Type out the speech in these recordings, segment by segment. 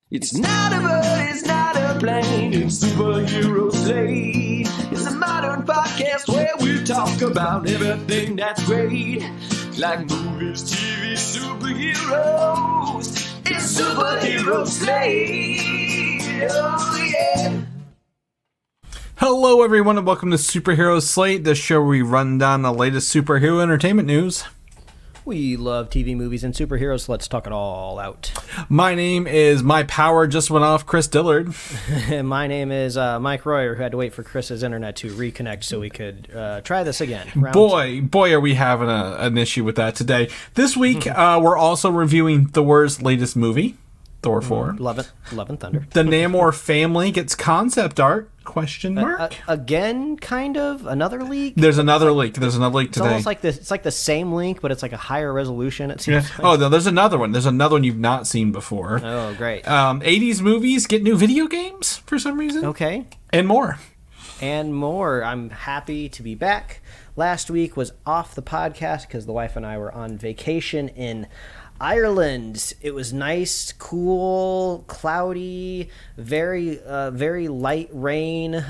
It's not a bird, it's not a plane, it's Superhero Slate. It's a modern podcast where we talk about everything that's great. Like movies, TV, superheroes. It's Superhero Slate. Oh yeah. Hello everyone and welcome to Superhero Slate, the show where we run down the latest superhero entertainment news. We love TV, movies, and superheroes, so let's talk it all out. My name is My Power Just Went Off, Chris Dillard. My name is Mike Royer, who had to wait for Chris's internet to reconnect so we could try this again. Boy, are we having an issue with that today. This week, we're also reviewing Thor's latest movie, Thor 4. Love and Thunder. The Namor family gets concept art, question mark. Again, kind of? Another leak? There's another leak. There's another leak It's today. almost like this. It's like the same link, but it's like a higher resolution, it seems like. Oh, no, there's another one. There's another one you've not seen before. Oh, great. 80s movies get new video games for some reason. Okay. And more. I'm happy to be back. Last week was off the podcast because the wife and I were on vacation in Ireland. It was nice, cool, cloudy, very light rain,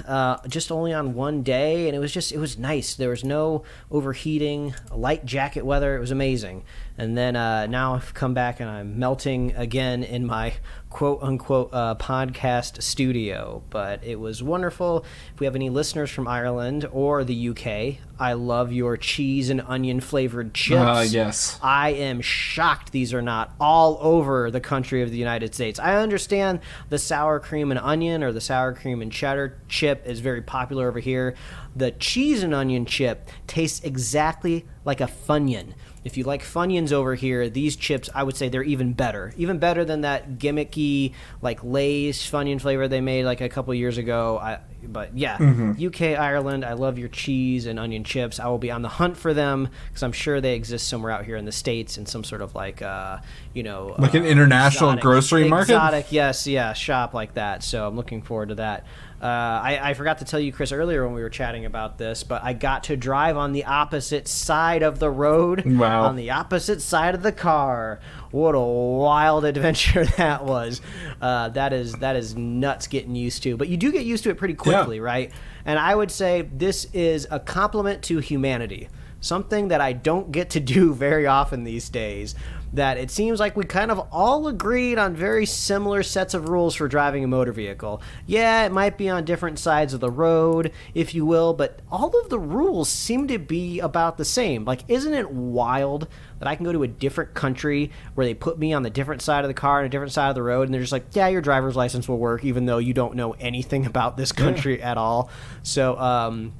just only on one day, and it was nice. There was no overheating, light jacket weather. It was amazing. And then now I've come back and I'm melting again in my quote-unquote podcast studio. But it was wonderful. If we have any listeners from Ireland or the UK, I love your cheese and onion-flavored chips. Yes. I am shocked these are not all over the country of the United States. I understand the sour cream and onion or the sour cream and cheddar chip is very popular over here. The cheese and onion chip tastes exactly like a Funyun. If you like Funyuns over here, these chips, I would say they're even better. Even better than that gimmicky, like Lay's Funyun flavor they made like a couple years ago. But yeah, UK, Ireland, I love your cheese and onion chips. I will be on the hunt for them because I'm sure they exist somewhere out here in the States in some sort of like, like an international grocery market? Exotic, yes, yeah, shop like that. So I'm looking forward to that. I forgot to tell you, Chris, earlier when we were chatting about this, but I got to drive on the opposite side of the road. Wow. On the opposite side of the car. What a wild adventure that was. That is nuts getting used to. But you do get used to it pretty quickly, right? And I would say this is a compliment to humanity. Something that I don't get to do very often these days. That it seems like we kind of all agreed on very similar sets of rules for driving a motor vehicle. Yeah, it might be on different sides of the road, if you will, but all of the rules seem to be about the same. Like, isn't it wild that I can go to a different country where they put me on the different side of the car and a different side of the road, and they're just like, yeah, your driver's license will work, even though you don't know anything about this country at all. So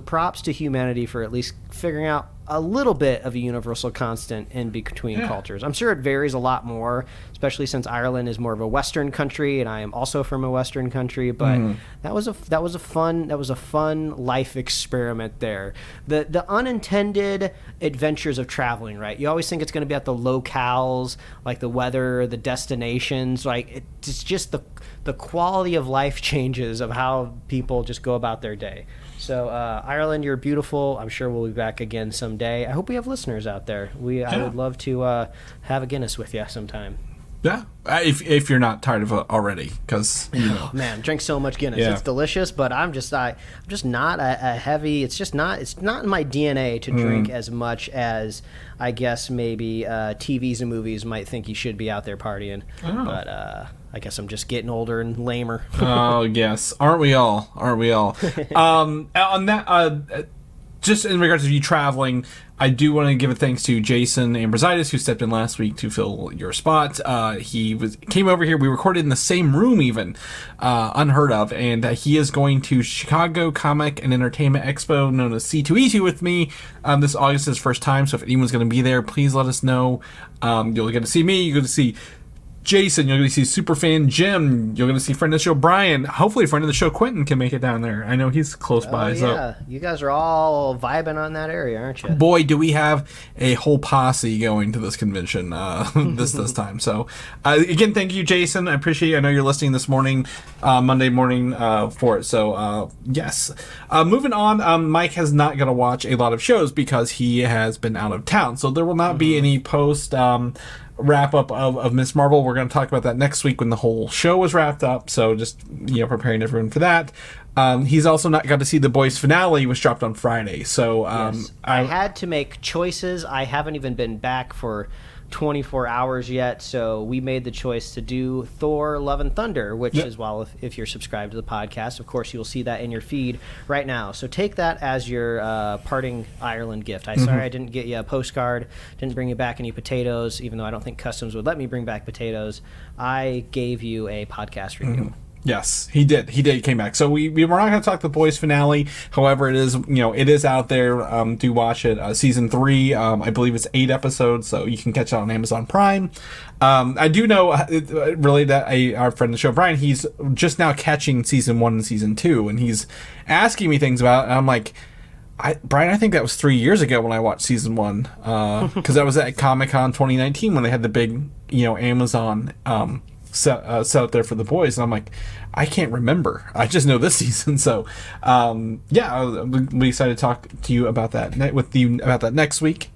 props to humanity for at least figuring out a little bit of a universal constant in between cultures. I'm sure it varies a lot more, especially since Ireland is more of a Western country, and I am also from a Western country. But that was a fun life experiment there. The unintended adventures of traveling, right? You always think it's going to be at the locales, like the weather, the destinations. Like it's just the quality of life changes of how people just go about their day. So Ireland, you're beautiful. I'm sure we'll be back again someday. I hope we have listeners out there. I would love to have a Guinness with you sometime. Yeah, if you're not tired of it already, because Oh man, drink so much Guinness. It's delicious, but I'm just not a heavy. It's just not. It's not in my DNA to drink as much as I guess maybe TVs and movies might think you should be out there partying. But I guess I'm just getting older and lamer. Oh yes, aren't we all? On that, just in regards to you traveling, I do want to give a thanks to Jason Ambrositis, who stepped in last week to fill your spot. He came over here. We recorded in the same room, even unheard of. And he is going to Chicago Comic and Entertainment Expo, known as C2E2, with me. This August is his first time, so if anyone's going to be there, please let us know. You'll get to see me. You're going to see Jason, you're going to see Superfan Jim, you're going to see friend of the show Brian, hopefully friend of the show Quentin can make it down there. I know he's close by. Yeah, so. You guys are all vibing on that area, aren't you? Boy, do we have a whole posse going to this convention this time. So again, thank you, Jason. I appreciate it. I know you're listening this morning, Monday morning for it. So yes. Moving on, Mike has not going to watch a lot of shows because he has been out of town. So there will not be any post wrap up of Miss Marvel. We're going to talk about that next week when the whole show was wrapped up. So just, preparing everyone for that. He's also not got to see The Boys finale, which dropped on Friday. So yes. I had to make choices. I haven't even been back for 24 hours yet, so we made the choice to do Thor Love and Thunder, which is, well, if you're subscribed to the podcast, of course you'll see that in your feed right now. So take that as your parting Ireland gift. Sorry I didn't get you a postcard, didn't bring you back any potatoes, even though I don't think Customs would let me bring back potatoes. I gave you a podcast review. Yes, he did. He came back. So we're not going to talk The Boys finale. However, it is out there. Do watch it. Season 3, I believe it's 8 episodes, so you can catch it on Amazon Prime. I do know really that our friend of the show, Brian, he's just now catching season 1 and season 2, and he's asking me things about it, and I'm like, Brian, I think that was 3 years ago when I watched season 1, because that was at Comic-Con 2019 when they had the big, Amazon set up there for The Boys, and I'm like, I can't remember. I just know this season. So, I'll be excited to talk to you about that next week.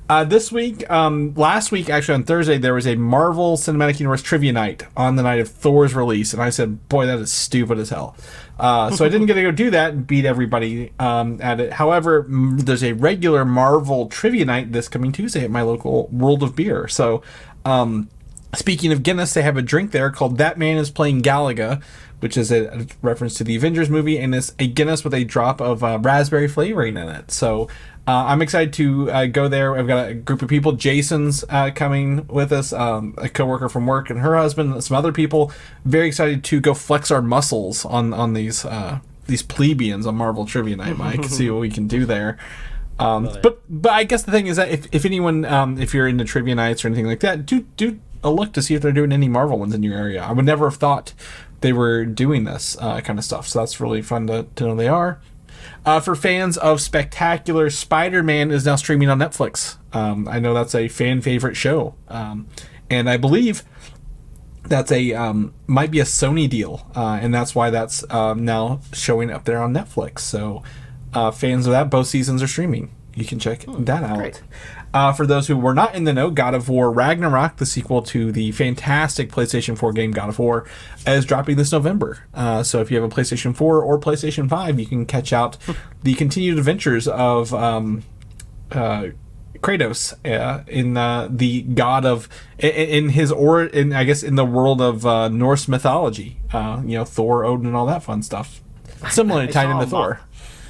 This week, last week, actually on Thursday, there was a Marvel Cinematic Universe trivia night on the night of Thor's release, and I said, boy, that is stupid as hell. So I didn't get to go do that and beat everybody at it. However, there's a regular Marvel trivia night this coming Tuesday at my local World of Beer. So, speaking of Guinness, they have a drink there called That Man Is Playing Galaga, which is a reference to the Avengers movie, and it's a Guinness with a drop of raspberry flavoring in it. So I'm excited to go there. I've got a group of people. Jason's coming with us, a coworker from work, and her husband, some other people. Very excited to go flex our muscles on these plebeians on Marvel Trivia Night, Mike. See what we can do there. But I guess the thing is that if anyone, if you're into trivia nights or anything like that, do a look to see if they're doing any Marvel ones in your area. I would never have thought they were doing this kind of stuff, so that's really fun to know they are. For fans of Spectacular, Spider-Man is now streaming on Netflix. I know that's a fan favorite show, and I believe that's might be a Sony deal, and that's why that's now showing up there on Netflix. So fans of that, both seasons are streaming. You can check that out. Great. For those who were not in the know, God of War Ragnarok, the sequel to the fantastic PlayStation 4 game God of War, is dropping this November. So if you have a PlayStation 4 or PlayStation 5, you can catch out the continued adventures of Kratos in the god of in I guess in the world of Norse mythology. Thor, Odin, and all that fun stuff. Similarly tied into Thor.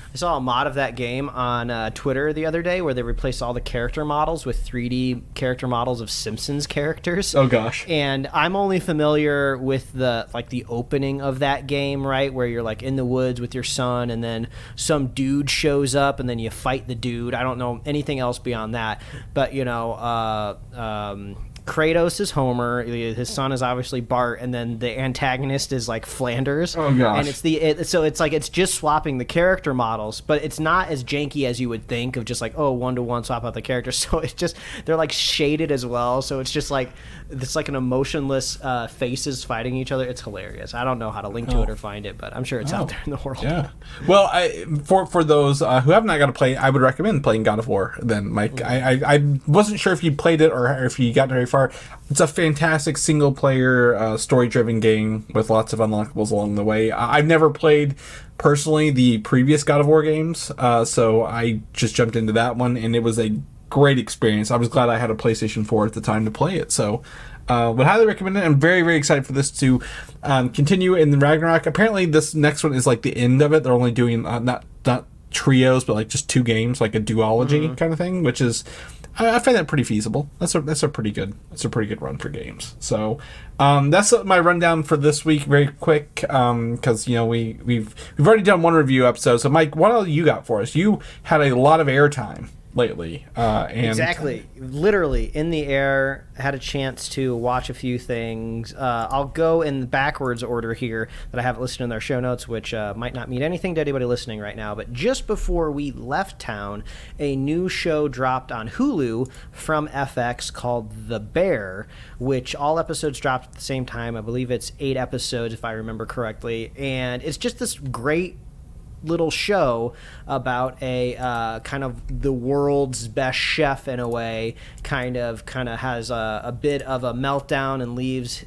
I saw a mod of that game on Twitter the other day where they replaced all the character models with 3D character models of Simpsons characters. Oh gosh. And I'm only familiar with the opening of that game, right, where you're like in the woods with your son and then some dude shows up and then you fight the dude. I don't know anything else beyond that. But Kratos is Homer, his son is obviously Bart, and then the antagonist is like Flanders. Oh gosh. And so it's just swapping the character models, but it's not as janky as you would think of just like, oh, 1-to-1 swap out the characters. So it's just, they're like shaded as well, so it's just like it's like an emotionless faces fighting each other. It's hilarious. I don't know how to link to it or find it, but I'm sure it's out there in the world. Yeah. Well, for those who have not got to play, I would recommend playing God of War then, Mike. I wasn't sure if you played it or if you got very far. It's a fantastic single-player, story-driven game with lots of unlockables along the way. I've never played, personally, the previous God of War games, so I just jumped into that one, and it was a great experience. I was glad I had a PlayStation 4 at the time to play it, so would highly recommend it. I'm very, very excited for this to continue in the Ragnarok. Apparently, this next one is like the end of it. They're only doing not trios, but like just 2 games, like a duology kind of thing, which is... I find that pretty feasible. That's a pretty good run for games. So that's my rundown for this week. Very quick, because we've already done one review episode. So Mike, what else you got for us? You had a lot of airtime lately. And exactly, literally in the air. Had a chance to watch a few things. I'll go in backwards order here that I have listed in our show notes, which might not mean anything to anybody listening right now. But just before we left town, a new show dropped on Hulu from FX called The Bear, which all episodes dropped at the same time. I believe it's 8 episodes, if I remember correctly. And it's just this great little show about a kind of the world's best chef in a way, kind of has a bit of a meltdown and leaves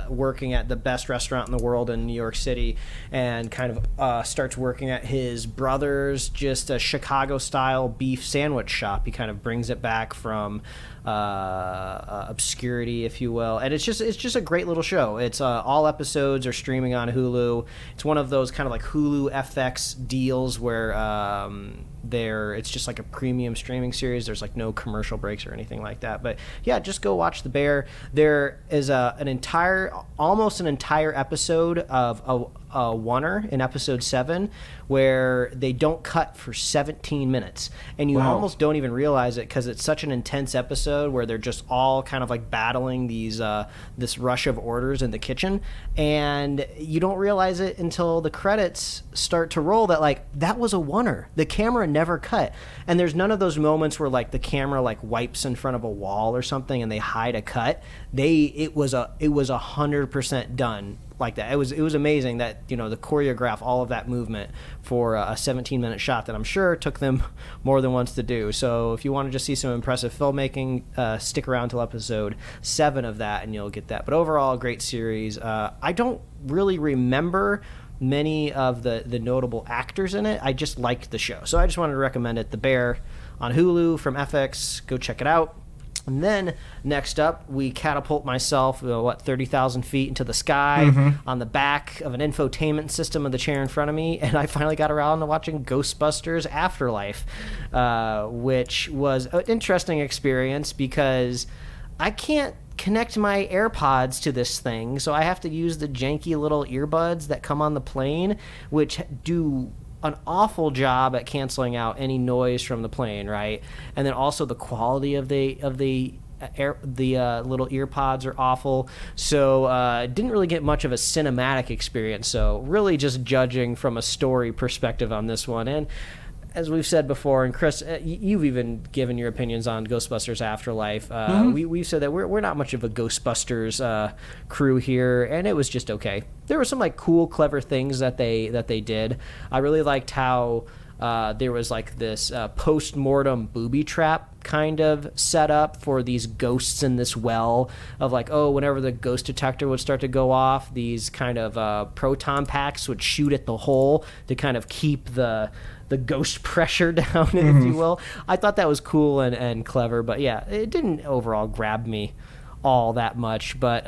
working at the best restaurant in the world in New York City, and kind of starts working at his brother's, just a Chicago-style beef sandwich shop. He kind of brings it back from obscurity, if you will, and it's just a great little show. It's all episodes are streaming on Hulu. It's one of those kind of like Hulu FX deals where it's just like a premium streaming series. There's like no commercial breaks or anything like that. But yeah, just go watch The Bear. There is almost an entire episode of a oneer in episode 7 where they don't cut for 17 minutes, and you almost don't even realize it because it's such an intense episode where they're just all kind of like battling this rush of orders in the kitchen, and you don't realize it until the credits start to roll that like that was a oneer. The camera never cut, and there's none of those moments where like the camera like wipes in front of a wall or something and they hide a cut. It was 100% done like that. It was amazing that, you know, the choreograph all of that movement for a 17-minute shot that I'm sure took them more than once to do. So if you want to just see some impressive filmmaking, stick around till episode 7 of that and you'll get that. But overall, great series. I don't really remember many of the notable actors in it. I just liked the show, so I just wanted to recommend it. The Bear on Hulu from FX. Go check it out. And then next up, we catapult myself, 30,000 feet into the sky on the back of an infotainment system of the chair in front of me, and I finally got around to watching Ghostbusters Afterlife, which was an interesting experience because I can't connect my AirPods to this thing, so I have to use the janky little earbuds that come on the plane, which do an awful job at canceling out any noise from the plane, right? And then also the quality of the little earpods are awful, so didn't really get much of a cinematic experience. So really just judging from a story perspective on this one. And as we've said before, and Chris, you've even given your opinions on Ghostbusters Afterlife. We've said that we're not much of a Ghostbusters crew here, and it was just okay. There were some like cool, clever things that they did. I really liked how there was like this post-mortem booby trap kind of set up for these ghosts in this well of like, whenever the ghost detector would start to go off, these kind of proton packs would shoot at the hole to kind of keep the ghost pressure down, if you will. I thought that was cool and clever, but yeah, it didn't overall grab me all that much. But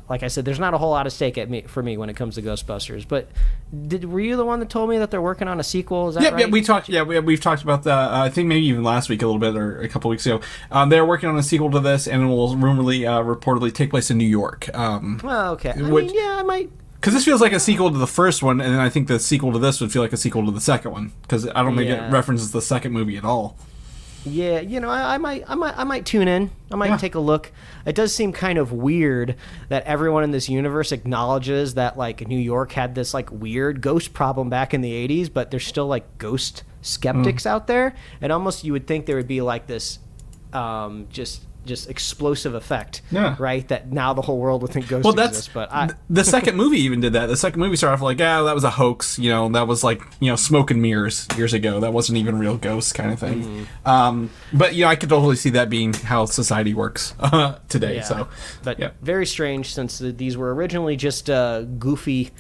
like I said, there's not a whole lot of stake for me when it comes to Ghostbusters. But were you the one that told me that they're working on a sequel? Is that right? Yeah, we've talked about that. I think maybe even last week a little bit, or a couple weeks ago. They're working on a sequel to this, and it will reportedly take place in New York. Okay. I might. Because this feels like a sequel to the first one, and I think the sequel to this would feel like a sequel to the second one. Because I don't think it references the second movie at all. Yeah, I might tune in. I might take a look. It does seem kind of weird that everyone in this universe acknowledges that like New York had this like weird ghost problem back in the 80s, but there's still like ghost skeptics out there. And almost you would think there would be like this just explosive effect, right? That now the whole world would think ghosts exist. But the second movie even did that. The second movie started off like, that was a hoax. That was like, smoke and mirrors years ago. That wasn't even real ghosts kind of thing. But I could totally see that being how society works today. Yeah. So, but very strange since these were originally just goofy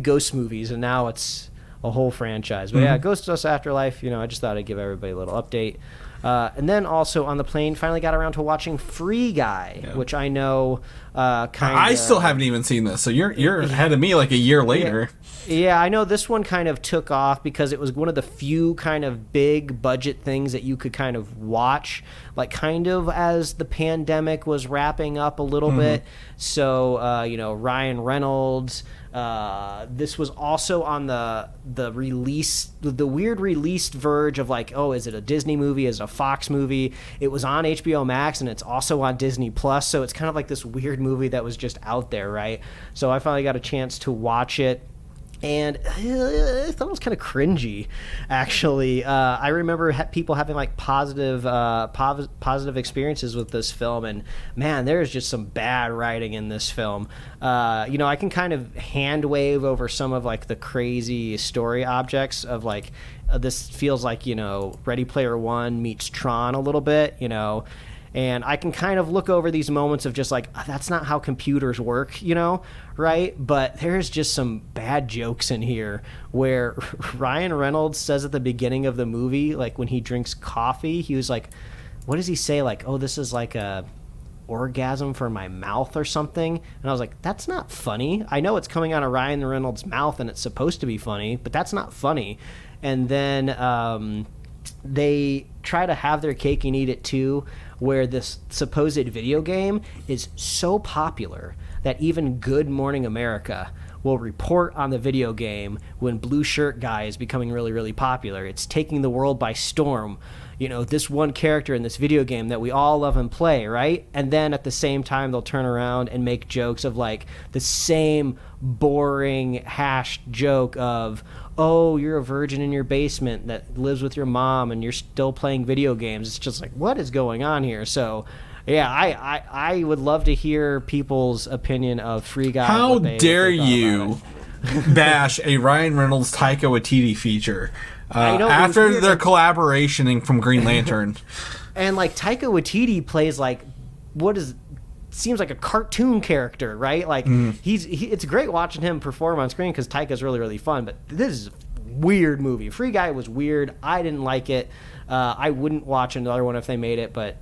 ghost movies, and now it's a whole franchise. But Ghostbusters Afterlife. I just thought I'd give everybody a little update. And then also on the plane, finally got around to watching Free Guy, which I know I still haven't even seen this, so you're ahead of me like a year later. Yeah, I know this one kind of took off because it was one of the few kind of big budget things that you could kind of watch, like kind of as the pandemic was wrapping up a little bit. So, Ryan Reynolds. This was also on the weird released verge of like, is it a Disney movie? Is it a Fox movie? It was on HBO Max and it's also on Disney Plus. So it's kind of like this weird movie that was just out there, right? So I finally got a chance to watch it. And I thought it was kind of cringy, actually. I remember people having like positive experiences with this film, and man, there's just some bad writing in this film. I can kind of hand wave over some of like the crazy story objects of like this feels like Ready Player One meets Tron a little bit, And I can kind of look over these moments of just like, that's not how computers work, right? But there's just some bad jokes in here where Ryan Reynolds says at the beginning of the movie, like when he drinks coffee, he was like, what does he say? Like, oh, this is like a orgasm for my mouth or something. And I was like, that's not funny. I know it's coming out of Ryan Reynolds' mouth and it's supposed to be funny, but that's not funny. And then they try to have their cake and eat it too, where this supposed video game is so popular that even Good Morning America will report on the video game when Blue Shirt Guy is becoming really, really popular. It's taking the world by storm. This one character in this video game that we all love and play, right? And then at the same time, they'll turn around and make jokes of like the same boring hashed joke of, oh, you're a virgin in your basement that lives with your mom and you're still playing video games. It's just like, what is going on here? So yeah, I would love to hear people's opinion of Free Guy. How dare you bash a Ryan Reynolds Taika Waititi feature after their collaboration from Green Lantern? And like Taika Waititi plays like seems like a cartoon character, right? Like it's great watching him perform on screen because Taika's really, really fun. But this is a weird movie. Free Guy was weird. I didn't like it. I wouldn't watch another one if they made it, but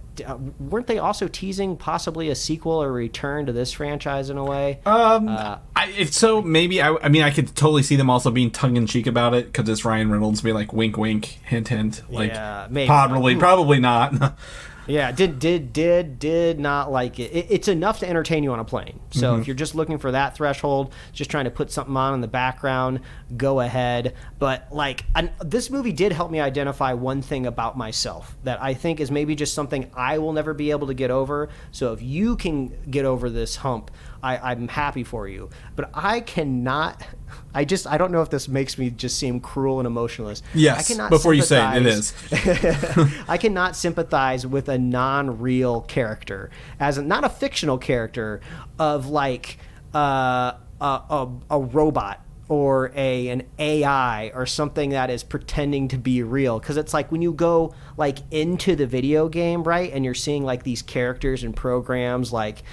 weren't they also teasing possibly a sequel or return to this franchise in a way? If so, maybe. I mean, I could totally see them also being tongue-in-cheek about it because it's Ryan Reynolds, be like wink, wink, hint, hint. Like, yeah, maybe. Probably not. Yeah, did not like it. It's enough to entertain you on a plane. So if you're just looking for that threshold, just trying to put something on in the background, go ahead. But like this movie did help me identify one thing about myself that I think is maybe just something I will never be able to get over. So if you can get over this hump, I'm happy for you. But I cannot. I don't know if this makes me just seem cruel and emotionless. Yes, before you say it is. I cannot sympathize with a non-real character, not a fictional character of like a robot or an AI or something that is pretending to be real. Because it's like when you go like into the video game, right, and you're seeing like these characters and programs like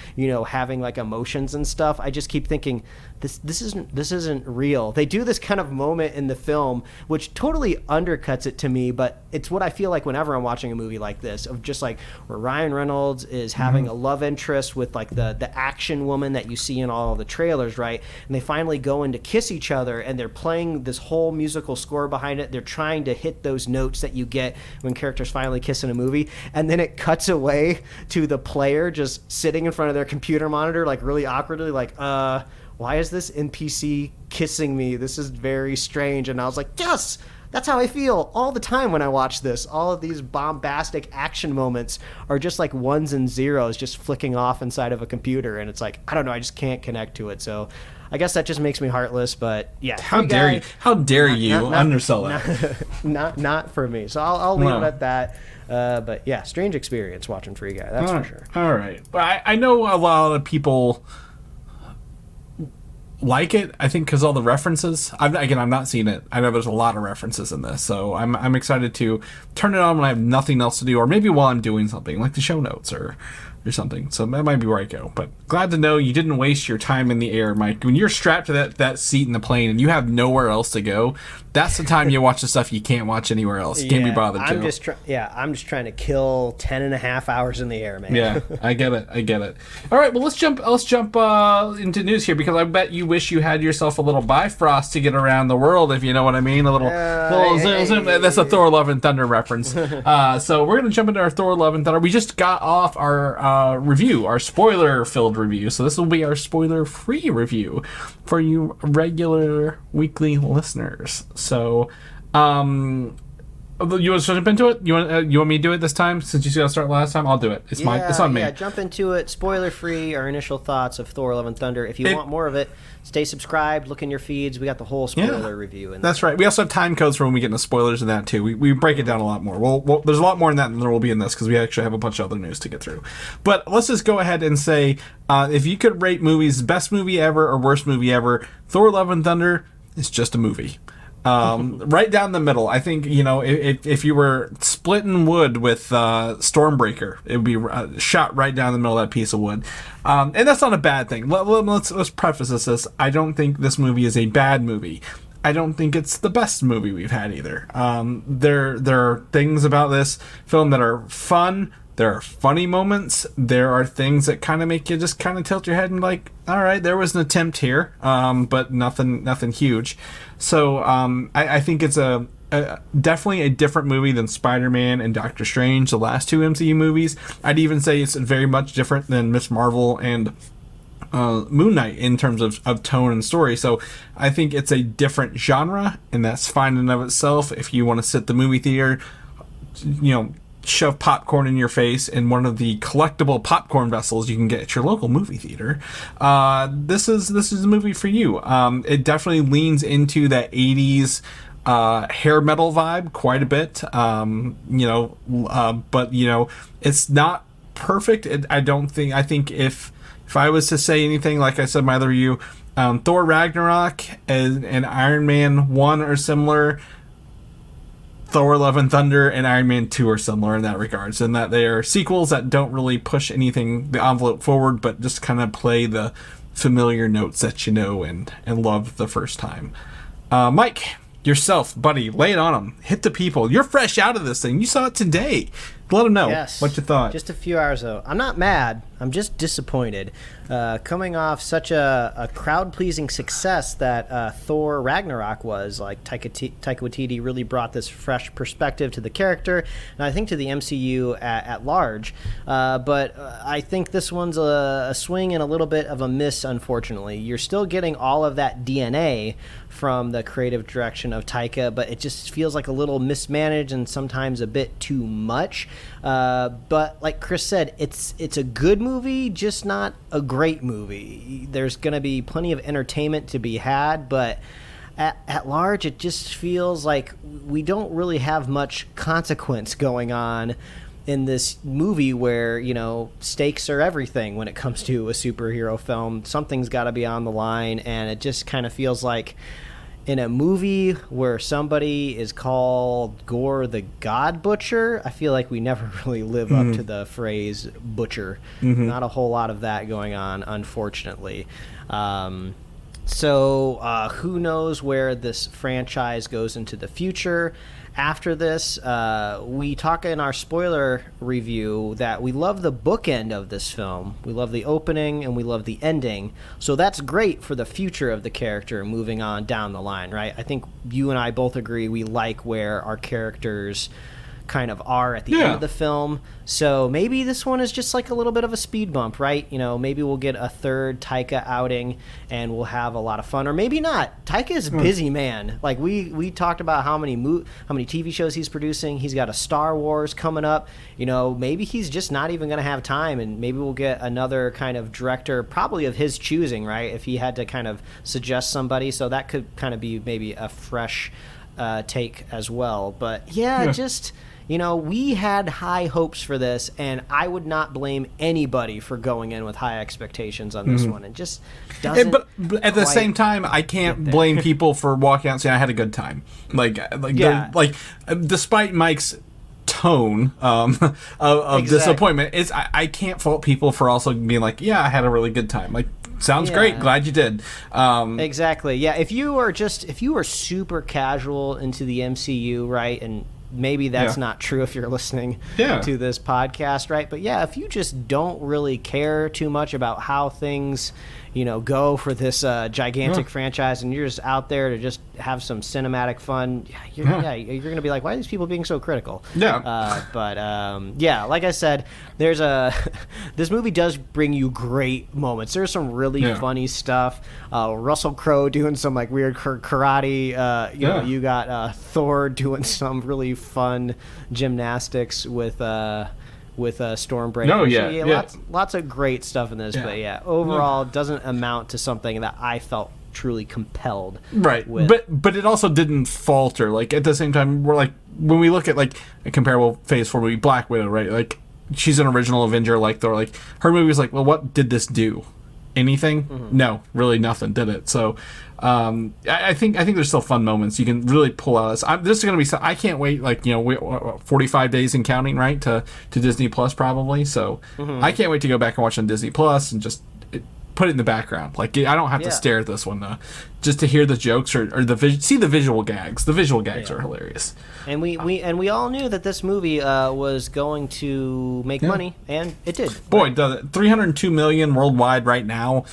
having like emotions and stuff, I just keep thinking this isn't real. They do this kind of moment in the film which totally undercuts it to me, but it's what I feel like whenever I'm watching a movie like this, of just like where Ryan Reynolds is having a love interest with like the action woman that you see in all of the trailers, right? And they finally go in to kiss each other and they're playing this whole musical score behind it. They're trying to hit those notes that you get when characters finally kiss in a movie, and then it cuts away to the player just sitting in front of their computer monitor like really awkwardly like, why is this NPC kissing me? This is very strange. And I was like, yes, that's how I feel all the time when I watch this. All of these bombastic action moments are just like ones and zeros just flicking off inside of a computer. And it's like, I don't know, I just can't connect to it. So I guess that just makes me heartless, but yeah. How dare you undersell that? Not for me. So I'll leave it at that. But yeah, strange experience watching Free Guy, that's for sure. All right. But I know a lot of people like it, I think, because all the references. I've not seen it. I know there's a lot of references in this, so I'm excited to turn it on when I have nothing else to do, or maybe while I'm doing something like the show notes or something. So that might be where I go. But glad to know you didn't waste your time in the air, Mike. When you're strapped to that seat in the plane and you have nowhere else to go, that's the time you watch the stuff you can't watch anywhere else. Can't be bothered to. I'm just trying to kill 10 and a half hours in the air, man. Yeah, I get it. All right, well, let's jump into news here, because I bet you wish you had yourself a little Bifrost to get around the world, if you know what I mean. A little zoom. That's a Thor Love and Thunder reference. So we're going to jump into our Thor Love and Thunder. We just got off our review, our spoiler-filled review. So this will be our spoiler-free review for you regular weekly listeners. So, You want to jump into it? You want me to do it this time since you got to start last time? I'll do it. It's on me. Yeah, jump into it. Spoiler free. Our initial thoughts of Thor: Love and Thunder. If you want more of it, stay subscribed. Look in your feeds. We got the whole spoiler review. That's right. We also have time codes for when we get into spoilers in that too. We break it down a lot more. Well, there's a lot more in that than there will be in this because we actually have a bunch of other news to get through. But let's just go ahead and say, if you could rate movies, best movie ever or worst movie ever, Thor: Love and Thunder is just a movie. Right down the middle. I think, if you were splitting wood with Stormbreaker, it would be shot right down the middle of that piece of wood. And that's not a bad thing. Let's preface this. I don't think this movie is a bad movie. I don't think it's the best movie we've had either. There are things about this film that are fun. There are funny moments. There are things that kind of make you just kind of tilt your head and like, all right, there was an attempt here, but nothing huge. So I think it's definitely a different movie than Spider-Man and Doctor Strange, the last two MCU movies. I'd even say it's very much different than Ms. Marvel and Moon Knight in terms of tone and story. So I think it's a different genre, and that's fine in and of itself. If you want to sit the movie theater, shove popcorn in your face in one of the collectible popcorn vessels you can get at your local movie theater, this is a movie for you. It definitely leans into that 80s hair metal vibe quite a bit, but it's not perfect. I think if I was to say anything, like I said in my other review, Thor Ragnarok and Iron Man 1 are similar. Thor: Love and Thunder and Iron Man 2 are similar in that regards, in that they are sequels that don't really push the envelope forward, but just kind of play the familiar notes that you know and love the first time. Mike, yourself, buddy, lay it on them. Hit the people. You're fresh out of this thing. You saw it today. Let them know what you thought. Just a few hours ago. I'm not mad. I'm just disappointed. Coming off such a crowd-pleasing success that Thor Ragnarok was, like Taika Waititi really brought this fresh perspective to the character, and I think to the MCU at large. But I think this one's a swing and a little bit of a miss, unfortunately. You're still getting all of that DNA from the creative direction of Taika, but it just feels like a little mismanaged and sometimes a bit too much. But like Chris said, it's a good movie, just not a great movie. There's going to be plenty of entertainment to be had, but at large, it just feels like we don't really have much consequence going on in this movie where, stakes are everything when it comes to a superhero film. Something's got to be on the line, and it just kind of feels like in a movie where somebody is called Gore the God Butcher, I feel like we never really live up to the phrase butcher. Not a whole lot of that going on, unfortunately. So who knows where this franchise goes into the future. After this, we talk in our spoiler review that we love the bookend of this film. We love the opening and we love the ending. So that's great for the future of the character moving on down the line, right? I think you and I both agree we like where our characters kind of are at the end of the film. So maybe this one is just like a little bit of a speed bump, right? Maybe we'll get a third Taika outing and we'll have a lot of fun, or maybe not. Taika is a busy man. Like we talked about how many TV shows he's producing. He's got a Star Wars coming up. Maybe he's just not even going to have time, and maybe we'll get another kind of director, probably of his choosing, right? If he had to kind of suggest somebody, so that could kind of be maybe a fresh take as well. But just. We had high hopes for this, and I would not blame anybody for going in with high expectations on this one. It just doesn't. But at the same time, I can't blame people for walking out and saying I had a good time. Despite Mike's tone of disappointment, I can't fault people for also being like, yeah, I had a really good time. Like, sounds great. Glad you did. Exactly. Yeah. If you were super casual into the MCU, right, and maybe that's not true if you're listening to this podcast, right? But if you just don't really care too much about how things, go for this gigantic franchise, and you're just out there to just have some cinematic fun, you're going to be like, why are these people being so critical? Like I said, this movie does bring you great moments. There's some really funny stuff. Russell Crowe doing some like weird karate. You got Thor doing some really fun gymnastics with Stormbreaker. Lots of great stuff in this. But overall, doesn't amount to something that I felt truly compelled. Right, with. but it also didn't falter. Like at the same time, we're like when we look at like a comparable Phase 4 movie, Black Widow, right? Like she's an original Avenger, like Thor. Like her movie was like, well, what did this do? Anything? Mm-hmm. No, really nothing did it. So I think there's still fun moments you can really pull out. This is going to be. I can't wait. Like 45 days and counting, right? To Disney Plus probably. So I can't wait to go back and watch on Disney Plus and just put it in the background. Like I don't have to stare at this one just to hear the jokes or see the visual gags. The visual gags are hilarious. And we all knew that this movie was going to make money, and it did. Boy, it does it. $302 million worldwide right now.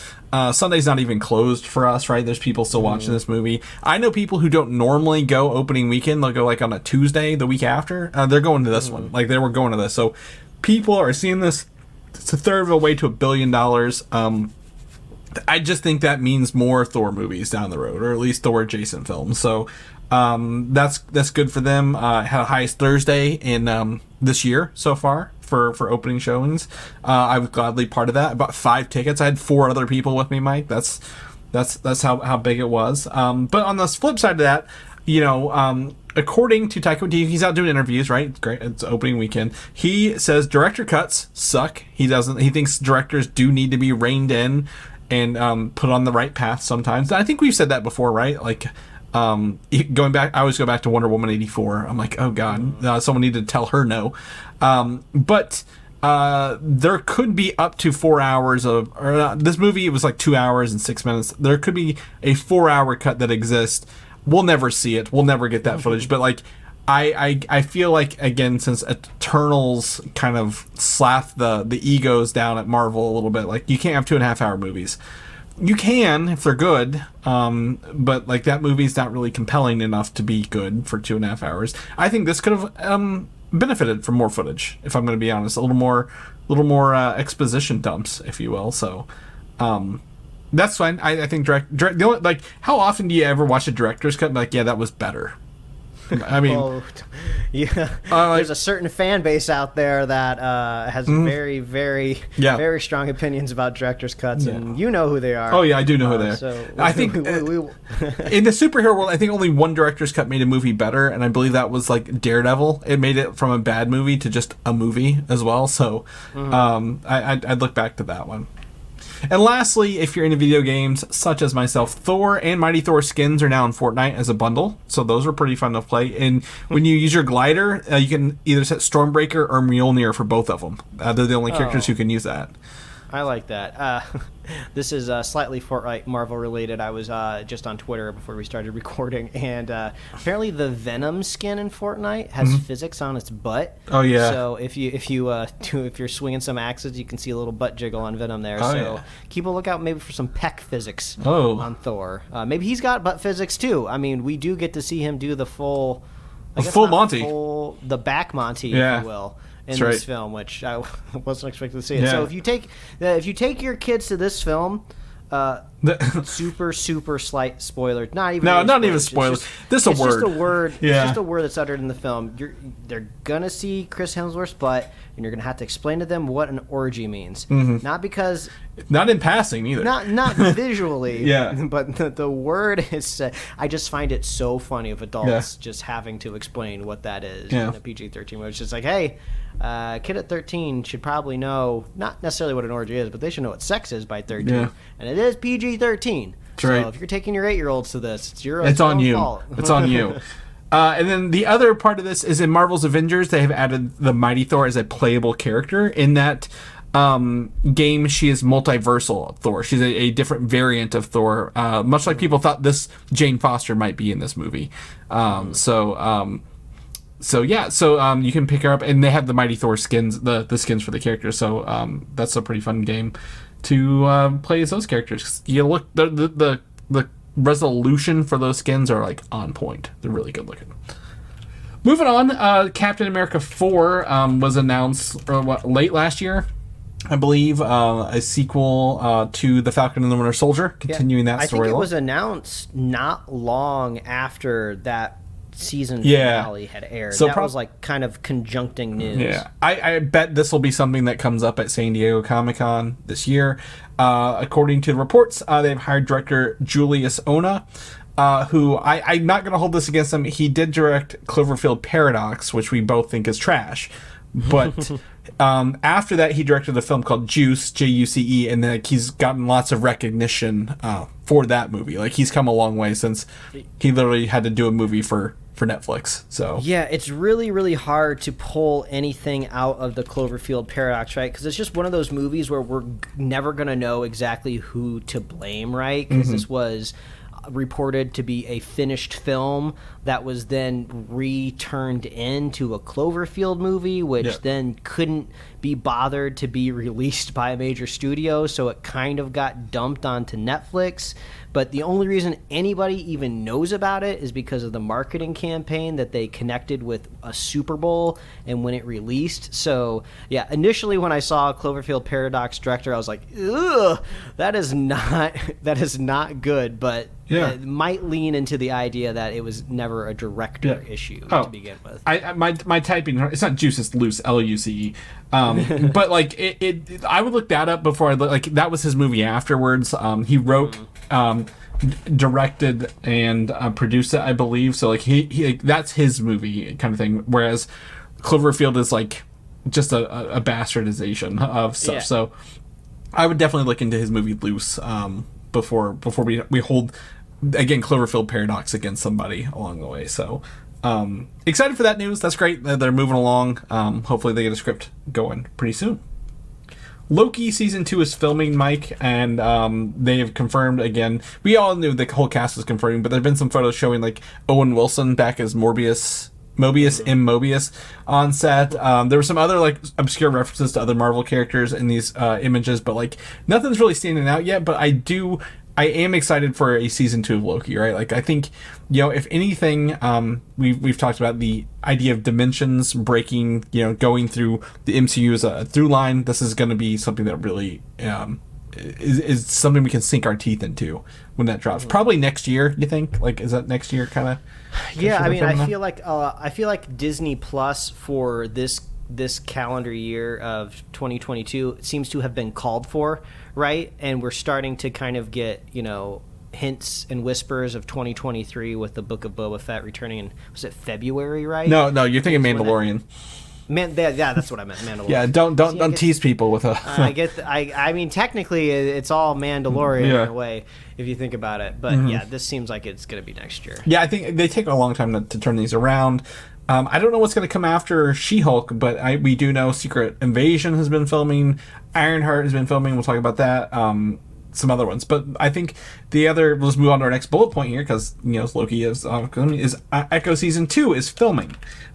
Sunday's not even closed for us, right? There's people still watching this movie. I know people who don't normally go opening weekend. They'll go like on a Tuesday the week after. They're going to this one. Like they were going to this. So people are seeing this. It's a third of the way to $1 billion. I just think that means more Thor movies down the road, or at least Thor adjacent films. So that's good for them. Had a highest Thursday in this year so far for opening showings. I was gladly part of that. I bought 5 tickets. I had 4 other people with me, Mike. That's how big it was. But on the flip side of that, according to Taika Waititi, he's out doing interviews, right? It's great. It's opening weekend. He says director cuts suck. He thinks directors do need to be reined in and put on the right path sometimes. I think we've said that before, right? Like going back, I always go back to Wonder Woman 84. I'm like, oh god, someone needed to tell her no. But there could be up to 4 hours of this movie. It was like 2 hours and 6 minutes. There could be a 4-hour cut that exists. We'll never see it. We'll never get that footage. But like I feel like, again, since Eternals kind of slapped the egos down at Marvel a little bit, like you can't have 2.5-hour movies. You can if they're good, but like that movie's not really compelling enough to be good for 2.5 hours. I think this could have benefited from more footage, if I'm going to be honest, a little more exposition dumps, if you will. So that's fine. I think the only, like, how often do you ever watch a director's cut and be like, yeah, that was better? I mean, there's a certain fan base out there that has very, very, very strong opinions about director's cuts, and you know who they are. Oh yeah, I do know who they are. So I think in the superhero world, I think only one director's cut made a movie better, and I believe that was like Daredevil. It made it from a bad movie to just a movie as well. So I'd look back to that one. And lastly, if you're into video games, such as myself, Thor and Mighty Thor skins are now in Fortnite as a bundle, so those are pretty fun to play. And when you use your glider, you can either set Stormbreaker or Mjolnir for both of them. They're the only characters who can use that. I like that. This is slightly Fortnite Marvel related. I was just on Twitter before we started recording, and apparently the Venom skin in Fortnite has physics on its butt. Oh yeah. So if you're swinging some axes, you can see a little butt jiggle on Venom there. Keep a lookout maybe for some peck physics on Thor. Maybe he's got butt physics too. I mean, we do get to see him do the full, Monty, the back Monty, if you will. In this film, which I wasn't expecting to see it. Yeah. So if you take your kids to this film, super slight spoiler. Not even spoilers. This is a word. Just a word. Yeah. It's just a word that's uttered in the film. They're gonna see Chris Hemsworth's butt, and you're gonna have to explain to them what an orgy means. Mm-hmm. Not in passing either. Not visually. Yeah. But the word is. I just find it so funny of adults just having to explain what that is in a PG-13 movie. It's just like, hey. A kid at 13 should probably know, not necessarily what an orgy is, but they should know what sex is by 13. Yeah. And it is PG-13. That's so right. If you're taking your 8-year-olds to this, it's on you. Fault. It's on you. And then the other part of this is in Marvel's Avengers, they have added the Mighty Thor as a playable character. In that game, she is multiversal Thor. She's a different variant of Thor, much like people thought this Jane Foster might be in this movie. So you can pick her up, and they have the Mighty Thor skins, the skins for the characters. So that's a pretty fun game to play as those characters. 'Cause you look the resolution for those skins are like on point. They're really good looking. Moving on, Captain America 4 was announced late last year, I believe, a sequel to The Falcon and the Winter Soldier, continuing that story. I think it was announced not long after that season finale had aired. So that was like kind of conjuncting news. Yeah, I bet this will be something that comes up at San Diego Comic-Con this year. According to the reports, they've hired director Julius Onah, who I'm not going to hold this against him. He did direct Cloverfield Paradox, which we both think is trash. But after that, he directed a film called Juice, Juce, and then he's gotten lots of recognition for that movie. Like, he's come a long way since he literally had to do a movie for Netflix. So yeah, it's really, really hard to pull anything out of the Cloverfield Paradox, right? Because it's just one of those movies where we're never going to know exactly who to blame, right? Because this was reported to be a finished film that was then returned into a Cloverfield movie, which then couldn't be bothered to be released by a major studio, so it kind of got dumped onto Netflix. But the only reason anybody even knows about it is because of the marketing campaign that they connected with a Super Bowl and when it released. So yeah, initially when I saw Cloverfield Paradox director, I was like, ugh, that is not good. But it might lean into the idea that it was never a director issue to begin with. My typing, it's not Juice, it's Luce, Luce. But like it I would look that up before I look. Like, that was his movie afterwards. He wrote, directed, and produced it, I believe. So like he that's his movie kind of thing. Whereas Cloverfield is like just a bastardization of stuff. So I would definitely look into his movie Luce before we hold again Cloverfield Paradox against somebody along the way. So excited for that news. That's great. They're moving along. Hopefully they get a script going pretty soon. Loki season 2 is filming, Mike, and they have confirmed again. We all knew the whole cast was confirming, but there have been some photos showing like Owen Wilson back as Mobius on set. There were some other like obscure references to other Marvel characters in these images, but like nothing's really standing out yet. But I am excited for a season 2 of Loki, right? Like, I think, if anything, we've talked about the idea of dimensions breaking, going through the MCU as a through line. This is going to be something that really is something we can sink our teeth into when that drops. Probably next year, you think? Like, is that next year kind of? Yeah, I mean, I feel like Disney Plus for this calendar year of 2022 seems to have been called for, right? And we're starting to kind of get, hints and whispers of 2023 with the Book of Boba Fett returning in, was it February, right? No, you're thinking Mandalorian. That's what I meant, Mandalorian. Yeah, don't tease people with a... I mean, technically, it's all Mandalorian in a way, if you think about it. But yeah, this seems like it's going to be next year. Yeah, I think they take a long time to turn these around. I don't know what's going to come after She-Hulk, but we do know Secret Invasion has been filming. Ironheart has been filming. We'll talk about that. Some other ones. But I think let's move on to our next bullet point here, because, Loki is Echo Season 2 is filming.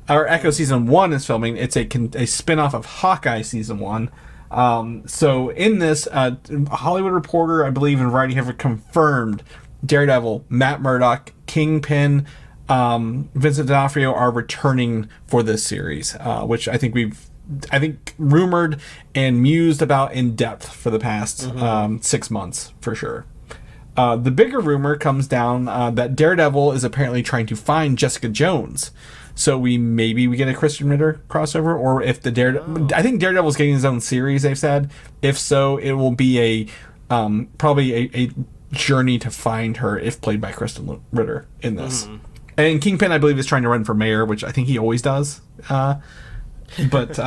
Or Echo Season 1 is filming. It's a spin-off of Hawkeye Season 1. So in this, a Hollywood Reporter, I believe, and Variety have confirmed Daredevil, Matt Murdock, Kingpin, Vincent D'Onofrio are returning for this series, which I think rumored and mused about in depth for the past 6 months for sure. The bigger rumor comes down that Daredevil is apparently trying to find Jessica Jones. So we get a Christian Ritter crossover, or if I think Daredevil's getting his own series, they've said. If so, it will be probably a journey to find her, if played by Kristen Ritter in this. And Kingpin, I believe, is trying to run for mayor, which I think he always does. But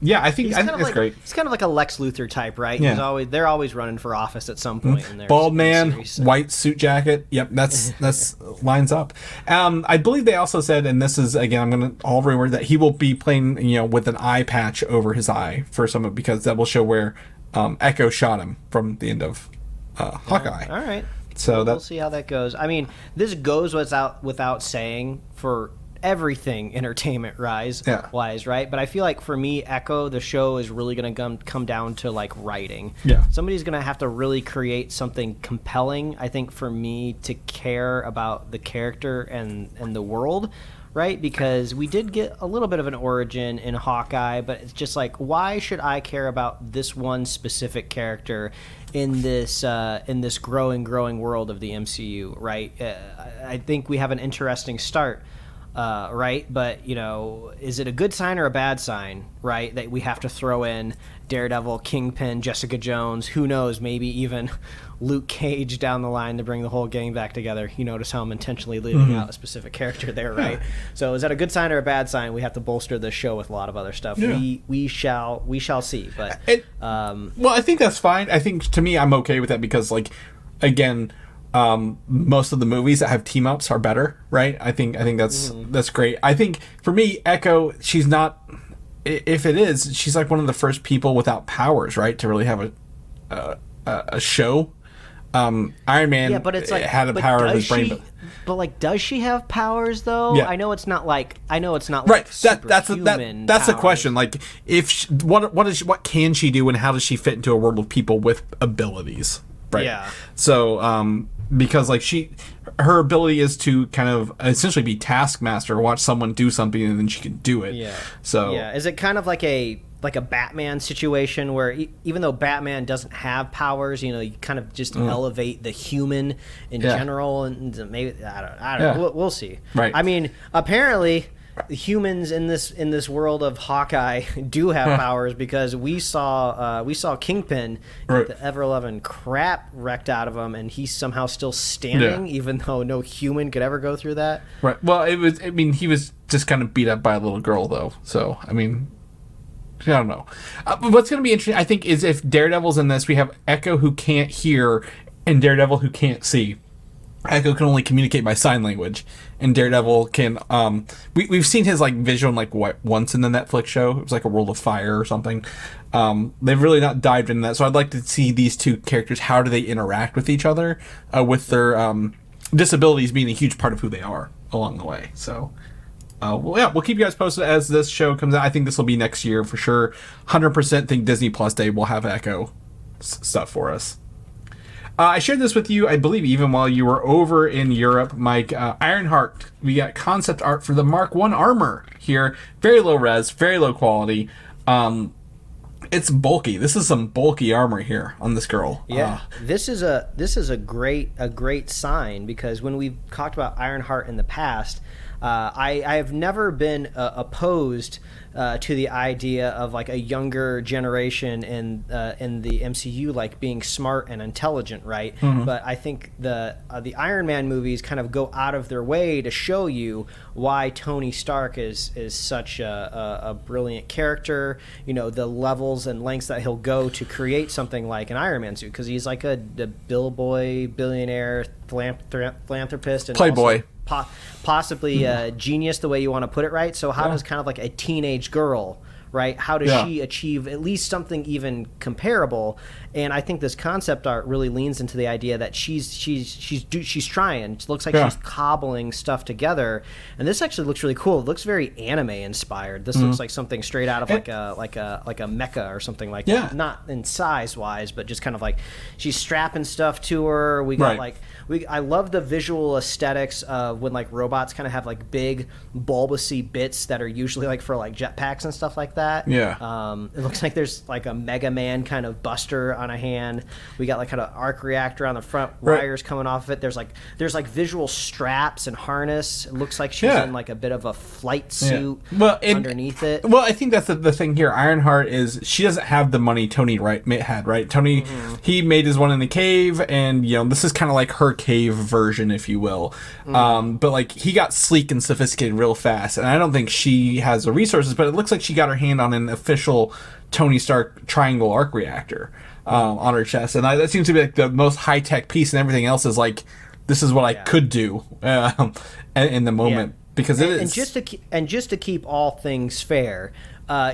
yeah, I think it's great. He's kind of like a Lex Luthor type, right? Yeah. They're always running for office at some point in their bald man, series, so. White suit jacket. Yep, that's lines up. I believe they also said, and this is again, I'm going to all rumor, that he will be playing, with an eye patch over his eye for some of, because that will show where Echo shot him from the end of Hawkeye. All right. So we'll see how that goes. I mean, this goes without saying for everything entertainment wise, right? But I feel like for me, Echo, the show is really going to come down to like writing. Yeah. Somebody's going to have to really create something compelling, I think, for me to care about the character and the world, right? Because we did get a little bit of an origin in Hawkeye, but it's just like, why should I care about this one specific character in this growing world of the MCU, right? I think we have an interesting start. Right, but is it a good sign or a bad sign, right, that we have to throw in Daredevil, Kingpin, Jessica Jones, who knows, maybe even Luke Cage down the line to bring the whole gang back together? You notice how I'm intentionally leaving out a specific character there, right? So is that a good sign or a bad sign? We have to bolster the show with a lot of other stuff. Yeah. We shall see. But well, I think that's fine. I think, to me, I'm okay with that because, like, again, most of the movies that have team ups are better, right? I think that's great. I think for me, Echo, she's not. If it is, she's like one of the first people without powers, right, to really have a show. Iron Man, but it's like, had a power of his brain, but like, does she have powers though? Yeah. I know it's not like right. That's the question. Like, what can she do, and how does she fit into a world of people with abilities? Right. Yeah. So, because like her ability is to kind of essentially be taskmaster, watch someone do something, and then she can do it. Yeah. So is it kind of like a Batman situation where even though Batman doesn't have powers, you kind of just elevate the human in general, and maybe I don't know. We'll see. Right. I mean, apparently the humans in this world of Hawkeye do have powers, because we saw Kingpin get the ever-loving crap wrecked out of him, and he's somehow still standing, even though no human could ever go through that. Right. Well, he was just kind of beat up by a little girl, though. So, I mean, I don't know. But what's going to be interesting, I think, is if Daredevil's in this, we have Echo, who can't hear, and Daredevil, who can't see. Echo can only communicate by sign language, and Daredevil can. We've seen his like visual like once in the Netflix show. It was like a World of Fire or something. They've really not dived into that, so I'd like to see these two characters. How do they interact with each other, with their disabilities being a huge part of who they are along the way. So, we'll keep you guys posted as this show comes out. I think this will be next year for sure. 100% think Disney Plus Day will have Echo stuff for us. I shared this with you, I believe, even while you were over in Europe, Mike. Ironheart, we got concept art for the Mark I armor here. Very low res, very low quality. It's bulky. This is some bulky armor here on this girl. Yeah, this is a great sign, because when we've talked about Ironheart in the past, I have never been opposed to the idea of like a younger generation in the MCU like being smart and intelligent, right? Mm-hmm. But I think the Iron Man movies kind of go out of their way to show you why Tony Stark is such a brilliant character. The levels and lengths that he'll go to create something like an Iron Man suit, because he's like a billionaire, philanthropist, and playboy. Possibly genius, the way you want to put it, right? So how does kind of like a teenage girl, right? How does she achieve at least something even comparable? And I think this concept art really leans into the idea that she's trying. It looks like she's cobbling stuff together, and this actually looks really cool. It looks very anime inspired. This looks like something straight out of like a mecha or something like that. Not in size wise, but just kind of like she's strapping stuff to her. We got I love the visual aesthetics of when like robots kind of have like big bulbousy bits that are usually like for like jetpacks and stuff like that. It looks like there's like a Mega Man kind of buster on a hand. We got like kind of arc reactor on the front, wires coming off of it. There's like visual straps and harness. It looks like she's in like a bit of a flight suit underneath it. Well, I think that's the thing here. Ironheart is, she doesn't have the money Tony had, right? Tony, he made his one in the cave, and this is kind of like her cave version, if you will. But like he got sleek and sophisticated real fast, and I don't think she has the resources, but it looks like she got her hand on an official Tony Stark triangle arc reactor on her chest, and that seems to be like the most high-tech piece, and everything else is like, this is what I could do in the moment, because it is. And just to keep all things fair,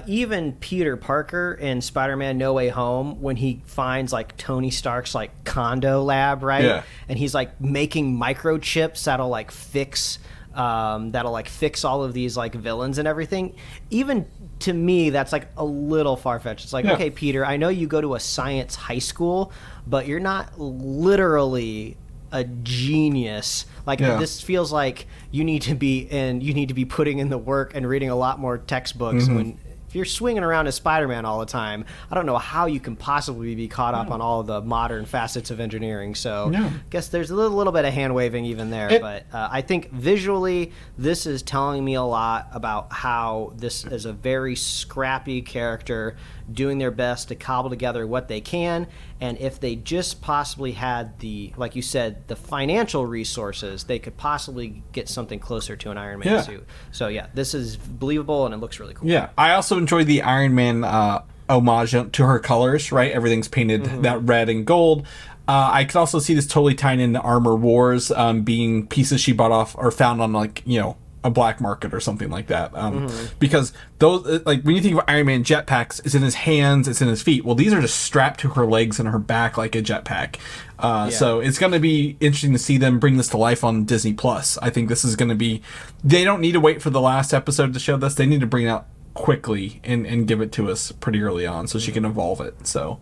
even Peter Parker in Spider-Man No Way Home, when he finds like Tony Stark's like condo lab, right? And he's like making microchips that'll like fix that'll like fix all of these like villains and everything. Even to me, that's like a little far-fetched. It's like, okay, Peter, I know you go to a science high school, but you're not literally a genius. Like this feels like you need to be putting in the work and reading a lot more textbooks. When if you're swinging around as Spider-Man all the time, I don't know how you can possibly be caught up on all of the modern facets of engineering. So I guess there's a little bit of hand-waving even there. But I think visually, this is telling me a lot about how this is a very scrappy character doing their best to cobble together what they can. And if they just possibly had like you said, the financial resources, they could possibly get something closer to an Iron Man suit. So this is believable and it looks really cool. Yeah, I also enjoy the Iron Man homage to her colors, right? Everything's painted that red and gold. I could also see this totally tying into Armor Wars, being pieces she bought off or found on a black market or something like that. Because those, like when you think of Iron Man jetpacks, it's in his hands, it's in his feet. Well, these are just strapped to her legs and her back like a jetpack. So it's going to be interesting to see them bring this to life on Disney Plus. I think this is going to be, they don't need to wait for the last episode to show this. They need to bring it out quickly and give it to us pretty early on so she can evolve it. So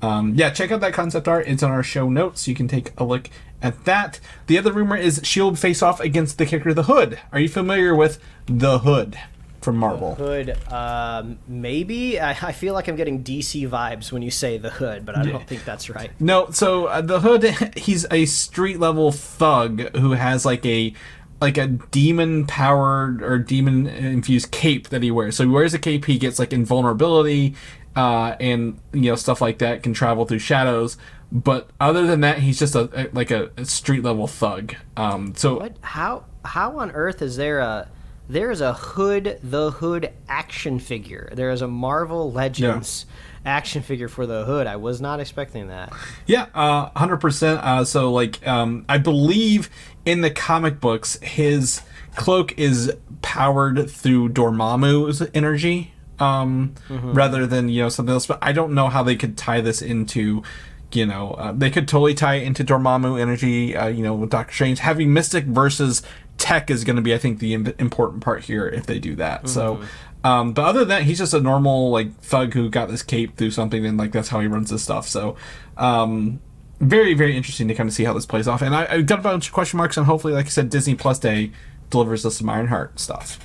check out that concept art. It's on our show notes. You can take a look at that. The other rumor is S.H.I.E.L.D. face off against the character The Hood. Are you familiar with The Hood from Marvel? The Hood, maybe. I feel like I'm getting DC vibes when you say The Hood, but I don't think that's right. No, so The Hood, he's a street level thug who has like a demon powered or demon infused cape that he wears. So he wears a cape, he gets like invulnerability, and stuff like that, can travel through shadows. But other than that, he's just a street level thug. So what? How on earth is there there's a Hood, the Hood action figure? There is a Marvel Legends action figure for the Hood. I was not expecting that. 100%. So I believe in the comic books, his cloak is powered through Dormammu's energy, rather than something else. But I don't know how they could tie this into. They could totally tie it into Dormammu energy, with Doctor Strange. Having Mystic versus Tech is going to be, I think, the important part here if they do that. So, but other than that, he's just a normal, thug who got this cape through something, and, that's how he runs his stuff. So, very, very interesting to kind of see how this plays off. And I got a bunch of question marks, and hopefully, like I said, Disney Plus Day delivers us some Ironheart stuff.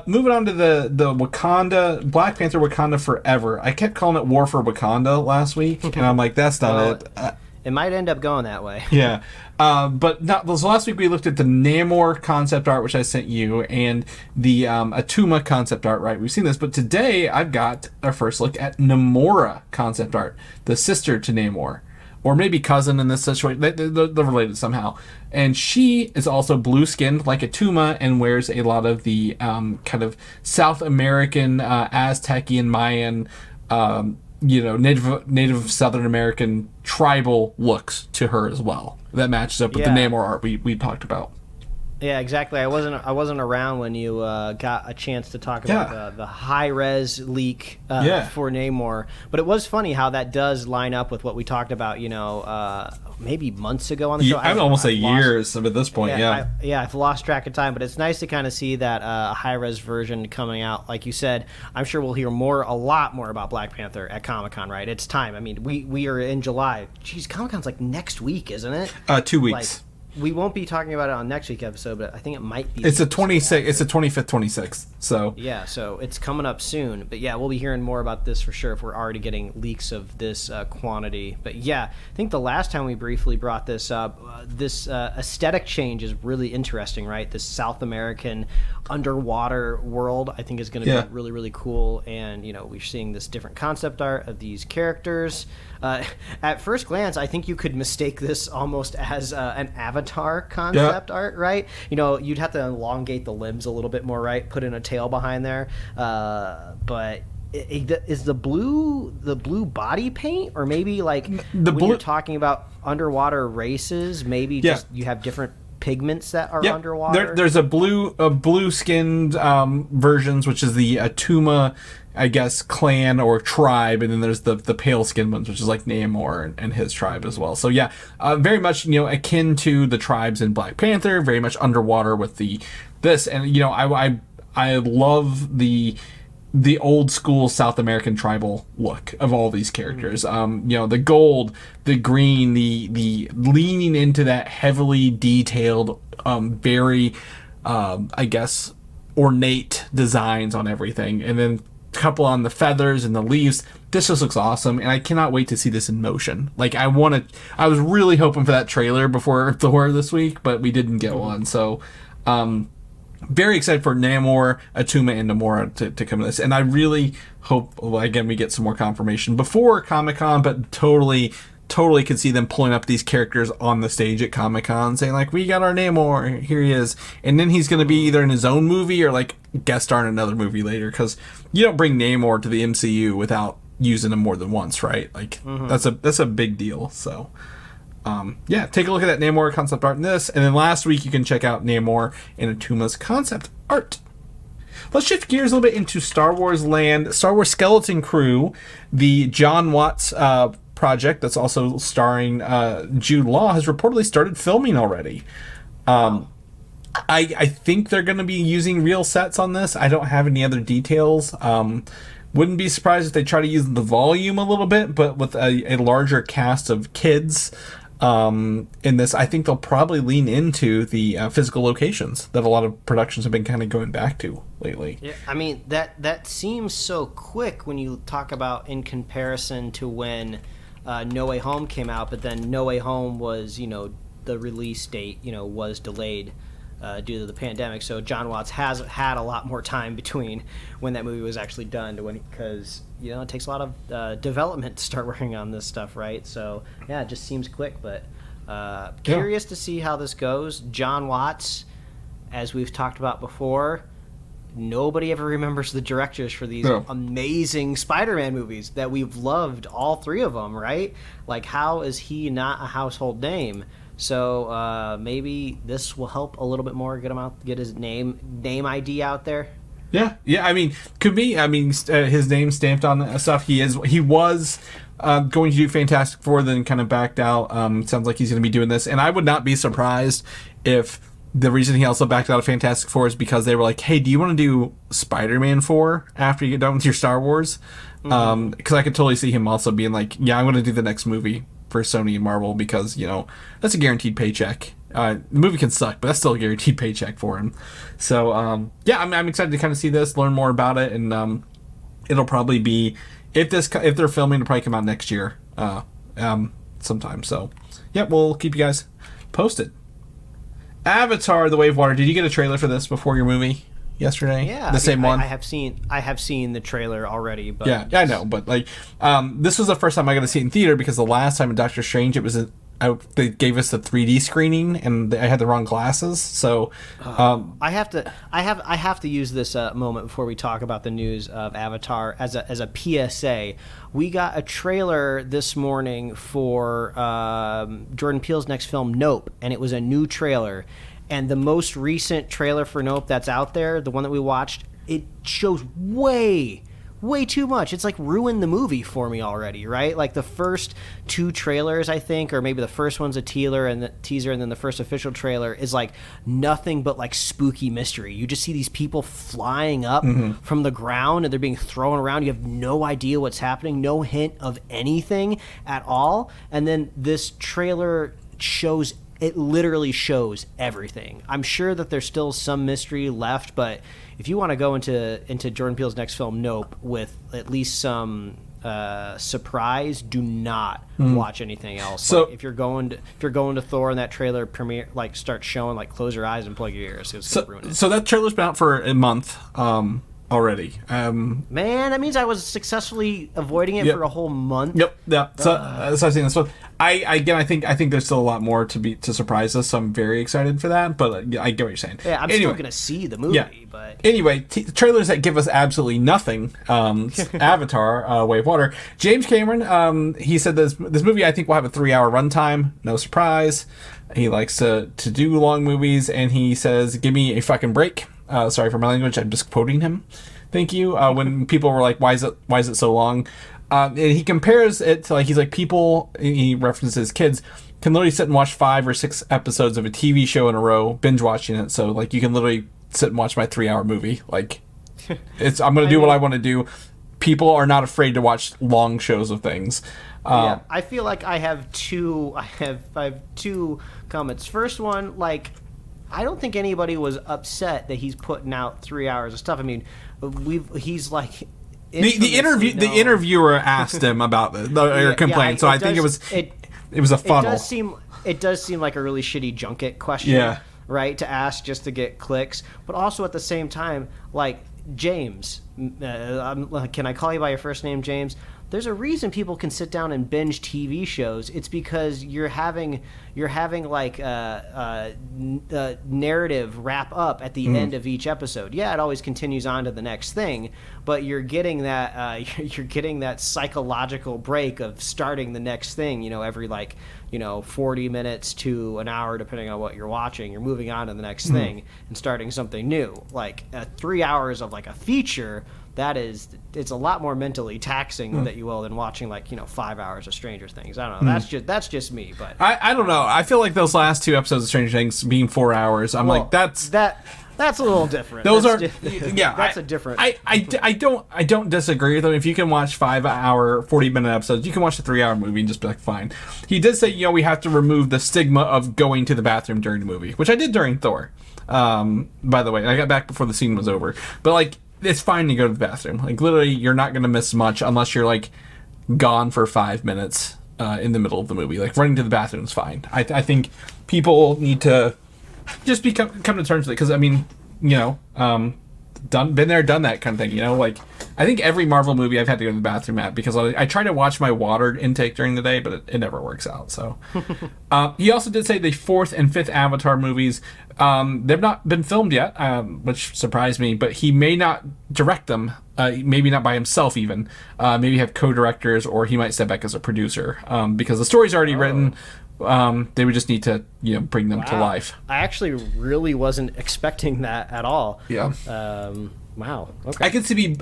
Moving on to the Wakanda, Black Panther Wakanda Forever. I kept calling it War for Wakanda last week, and I'm like, that's not it. It might end up going that way. Yeah. But so last week we looked at the Namor concept art, which I sent you, and the Atuma concept art, right? We've seen this, but today I've got our first look at Namora concept art, the sister to Namor. Or maybe cousin in this situation. They're related somehow. And she is also blue-skinned like Atuma and wears a lot of the kind of South American, Aztecian, Mayan, Native Southern American tribal looks to her as well. That matches up with the Namor art we talked about. Yeah, exactly. I wasn't around when you got a chance to talk about the high res leak for Namor, but it was funny how that does line up with what we talked about. Maybe months ago on the show. I would almost say years at this point. I've lost track of time, but it's nice to kind of see that high res version coming out. Like you said, I'm sure we'll hear a lot more about Black Panther at Comic-Con. Right? It's time. I mean, we are in July. Jeez, Comic-Con's next week, isn't it? 2 weeks. We won't be talking about it on next week's episode, but I think it might be. It's the 26th. It's the 25th, 26th. So yeah, so it's coming up soon. But yeah, we'll be hearing more about this for sure if we're already getting leaks of this quantity. But yeah, I think the last time we briefly brought this up, this aesthetic change is really interesting, right? This South American underwater world, I think, is going to be really, really cool. And we're seeing this different concept art of these characters. At first glance, I think you could mistake this almost as an Avatar concept art, right? You'd have to elongate the limbs a little bit more, right? Put in a tail behind there. But is the blue body paint, or maybe when you're talking about underwater races, maybe just you have different pigments that are underwater. There's a blue skinned versions, which is the Atuma, I guess, clan or tribe, and then there's the pale skinned ones, which is like Namor and his tribe as well. So yeah, very much akin to the tribes in Black Panther, very much underwater with this, and I love the old school South American tribal look of all these characters. The gold, the green, the leaning into that heavily detailed, very, I guess, ornate designs on everything. And then a couple on the feathers and the leaves. This just looks awesome. And I cannot wait to see this in motion. Like, I was really hoping for that trailer before Thor this week, but we didn't get one. So, very excited for Namor, Atuma, and Namora to come to this. And I really hope, again, we get some more confirmation before Comic-Con, but totally could see them pulling up these characters on the stage at Comic-Con, saying, like, we got our Namor, here he is. And then he's going to be either in his own movie or, like, guest star in another movie later, because you don't bring Namor to the MCU without using him more than once, right? Like, that's a big deal, so... take a look at that Namor concept art in this, and then last week you can check out Namor and Atuma's concept art. Let's shift gears a little bit into Star Wars land. Star Wars Skeleton Crew, the John Watts project that's also starring Jude Law, has reportedly started filming already. I think they're going to be using real sets on this. I don't have any other details. Wouldn't be surprised if they try to use the volume a little bit, but with a larger cast of kids. In this, I think they'll probably lean into the physical locations that a lot of productions have been kind of going back to lately. Yeah, I mean, that seems so quick when you talk about in comparison to when No Way Home came out, but then No Way Home was, the release date, was delayed due to the pandemic. So John Watts has had a lot more time between when that movie was actually done to because it takes a lot of development to start working on this stuff, right? So yeah, it just seems quick, but curious to see how this goes. John Watts, as we've talked about before, nobody ever remembers the directors for these amazing Spider-Man movies that we've loved, all three of them, right? Like, how is he not a household name? So maybe this will help a little bit more get his name ID out there. Yeah. I mean, could be. I mean, his name stamped on stuff. He was going to do Fantastic Four, then kind of backed out. Sounds like he's going to be doing this, and I would not be surprised if the reason he also backed out of Fantastic Four is because they were like, "Hey, do you want to do Spider-Man 4 after you get done with your Star Wars?" Because I could totally see him also being like, "Yeah, I'm going to do the next movie for Sony and Marvel because that's a guaranteed paycheck." The movie can suck, but that's still a guaranteed paycheck for him. So I'm excited to kind of see this, learn more about it, and it'll probably be if they're filming, it'll probably come out next year, sometime. So yeah, we'll keep you guys posted. Avatar: The Way of Water. Did you get a trailer for this before your movie yesterday? Yeah, the same one. I have seen the trailer already. But yeah, I know. But like, this was the first time I got to see it in theater because the last time in Doctor Strange, it was they gave us the 3D screening and I had the wrong glasses. So I have to use this moment before we talk about the news of Avatar as a PSA. We got a trailer this morning for Jordan Peele's next film, Nope, and it was a new trailer. And the most recent trailer for Nope that's out there, the one that we watched, it shows way too much. It's like ruined the movie for me already, right? Like the first two trailers, I think, or maybe the first one's a teaser and then the first official trailer is like nothing but like spooky mystery. You just see these people flying up from the ground and they're being thrown around. You have no idea what's happening, no hint of anything at all. And then this trailer it literally shows everything. I'm sure that there's still some mystery left, but if you want to go into Jordan Peele's next film, Nope, with at least some surprise, do not watch anything else. So like, if you're going to Thor and that trailer premiere, like start showing, like close your eyes and plug your ears. It's gonna ruin it. So that trailer's been out for a month already. Man, that means I was successfully avoiding it for a whole month. Yep. Yeah. So I've seen this one. I think there's still a lot more to surprise us, so I'm very excited for that. But I get what you're saying. Yeah, I'm still gonna see the movie. Yeah. But anyway, trailers that give us absolutely nothing. Avatar, Way of Water. James Cameron, he said this movie I think will have a 3-hour runtime. No surprise. He likes to do long movies, and he says, "Give me a fucking break." Sorry for my language. I'm just quoting him. Thank you. When people were like, "Why is it so long?" And he compares it to he's like people. He references kids can literally sit and watch 5 or 6 episodes of a TV show in a row, binge watching it. So you can literally sit and watch my 3-hour movie. I'm gonna do what I want to do. People are not afraid to watch long shows of things. Yeah, I feel like I have two comments. First one, I don't think anybody was upset that he's putting out 3 hours of stuff. I mean, he's like. The interviewer asked him about the complaint, so I think it was a funnel. It does seem like a really shitty junket question, right? To ask just to get clicks, but also at the same time, James, can I call you by your first name, James? There's a reason people can sit down and binge TV shows. It's because you're having narrative wrap up at the end of each episode. Yeah, it always continues on to the next thing, but you're getting that psychological break of starting the next thing. Every 40 minutes to an hour, depending on what you're watching. You're moving on to the next thing and starting something new. 3 hours of a feature. It's a lot more mentally taxing, that you will, than watching 5 hours of Stranger Things. I don't know. That's just me, but I don't know. I feel like those last 2 episodes of Stranger Things being 4 hours, that's a little different. That's a different. I don't disagree with them. If you can watch 5-hour, 40-minute episodes, you can watch a 3-hour movie and just be fine. He did say we have to remove the stigma of going to the bathroom during the movie, which I did during Thor. By the way, I got back before the scene was over, but it's fine to go to the bathroom. Literally, you're not going to miss much unless you're gone for 5 minutes in the middle of the movie. Running to the bathroom is fine. I think people need to just come to terms with it, because been there, done that kind of thing. I think every Marvel movie I've had to go to the bathroom at, because I try to watch my water intake during the day, but it never works out. So he also did say the 4th and 5th Avatar movies, they've not been filmed yet, which surprised me, but he may not direct them, maybe not by himself even, maybe have co-directors, or he might step back as a producer, because the story's already written. They would just need to bring them to life. I actually really wasn't expecting that at all. Yeah. Wow. Okay.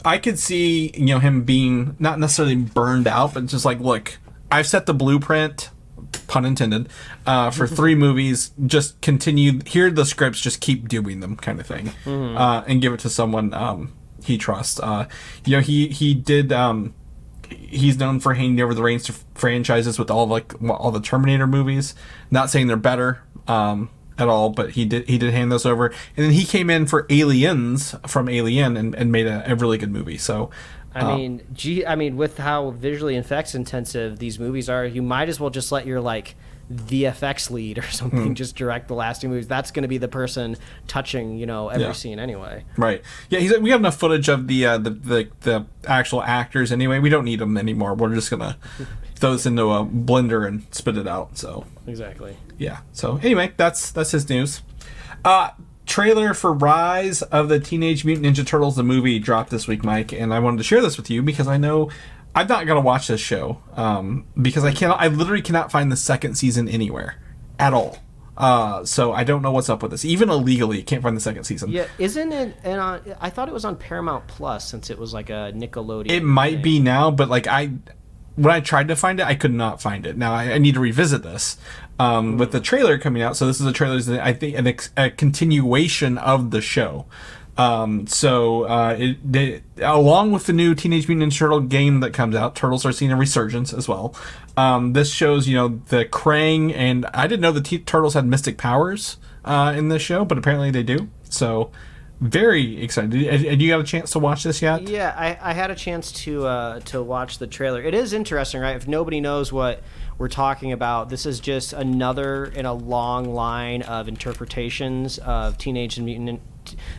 I could see him being not necessarily burned out, but just look, I've set the blueprint, pun intended, for 3 movies. Just continue. Here are the scripts. Just keep doing them, kind of thing, and give it to someone he trusts. He did. He's known for handing over the reins to franchises with all the Terminator movies. Not saying they're better at all, but he did hand those over. And then he came in for Aliens from Alien and made a really good movie. So I mean, with how visually effects intensive these movies are, you might as well just let your VFX lead or something just direct the last 2 movies. That's going to be the person touching every scene anyway. Right. Yeah, he's we have enough footage of the actual actors anyway. We don't need them anymore. We're just gonna throw this into a blender and spit it out. So exactly. Yeah. So anyway, that's his news. Trailer for Rise of the Teenage Mutant Ninja Turtles, the movie, dropped this week, Mike, and I wanted to share this with you because I know I'm not gonna watch this show because I literally cannot find the 2nd season anywhere at all. So I don't know what's up with this. Even illegally, can't find the 2nd season. Yeah, isn't it? And I thought it was on Paramount Plus since it was a Nickelodeon. It might be now, but when I tried to find it, I could not find it. Now I need to revisit this with the trailer coming out. So this is a trailer, I think, a continuation of the show. Along with the new Teenage Mutant Ninja Turtle game that comes out, Turtles are seeing a resurgence as well. This shows, the Krang, and I didn't know the Turtles had mystic powers in this show, but apparently they do. So very excited. Have you got a chance to watch this yet? Yeah, I had a chance to watch the trailer. It is interesting, right? If nobody knows what we're talking about, this is just another in a long line of interpretations of Teenage Mutant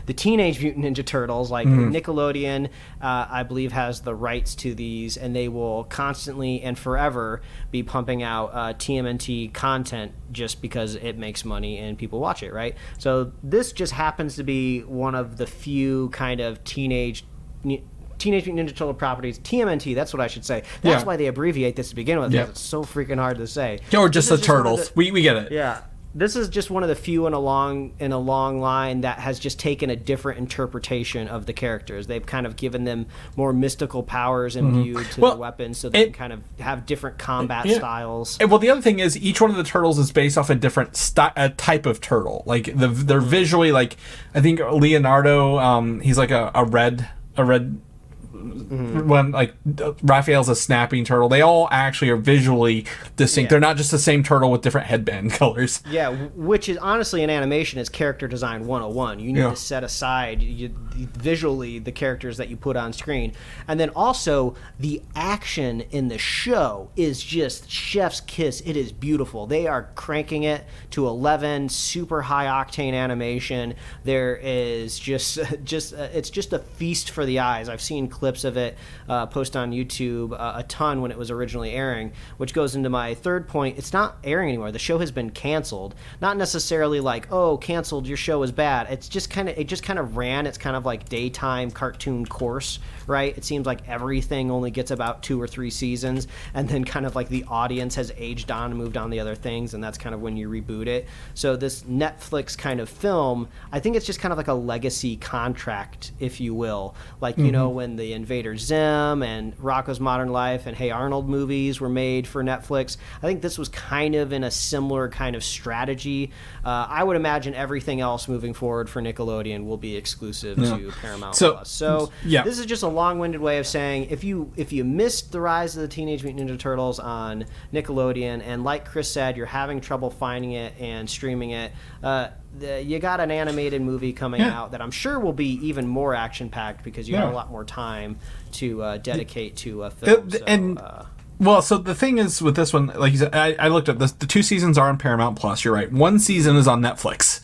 the Teenage Mutant Ninja Turtles. Like Nickelodeon, I believe, has the rights to these, and they will constantly and forever be pumping out TMNT content just because it makes money and people watch it, right? So this just happens to be one of the few kind of Teenage Mutant Ninja Turtle properties, TMNT, that's what I should say. That's why they abbreviate this to begin with, because it's so freaking hard to say. Or just the Turtles. We get it. Yeah. This is just one of the few in a long line that has just taken a different interpretation of the characters. They've kind of given them more mystical powers imbued to the weapons, so they can kind of have different combat styles. Well, the other thing is each one of the turtles is based off a different type of turtle. Like they're visually like, I think Leonardo, he's like a red. When like Raphael's a snapping turtle, they all actually are visually distinct. They're not just the same turtle with different headband colors. Yeah, which is honestly in animation is character design 101. You need to set aside visually the characters that you put on screen, and then also the action in the show is just chef's kiss. It is beautiful. They are cranking it to 11, super high octane animation. There is just it's just a feast for the eyes. I've seen clips of it post on YouTube a ton when it was originally airing, which goes into my third point. It's not airing anymore. The show has been canceled. Not necessarily like, oh, canceled, your show is bad. It just kind of ran. It's kind of like daytime cartoon course, right? It seems like everything only gets about 2 or 3 seasons, and then kind of like the audience has aged on and moved on to the other things, and that's kind of when you reboot it. So this Netflix kind of film, I think it's just kind of like a legacy contract, if you will. Like, you know, when the Invader Zim and Rocko's Modern Life and Hey Arnold movies were made for Netflix, I think this was kind of in a similar kind of strategy. I would imagine everything else moving forward for Nickelodeon will be exclusive to Paramount Plus. So this is just a long-winded way of saying if you missed the rise of the Teenage Mutant Ninja Turtles on Nickelodeon, and like Chris said, you're having trouble finding it and streaming it, you got an animated movie coming out that I'm sure will be even more action-packed because you have a lot more time to dedicate to a film. So the thing is with this one, like you said, I looked at this. The 2 seasons are on Paramount Plus. You're right. 1 season is on Netflix.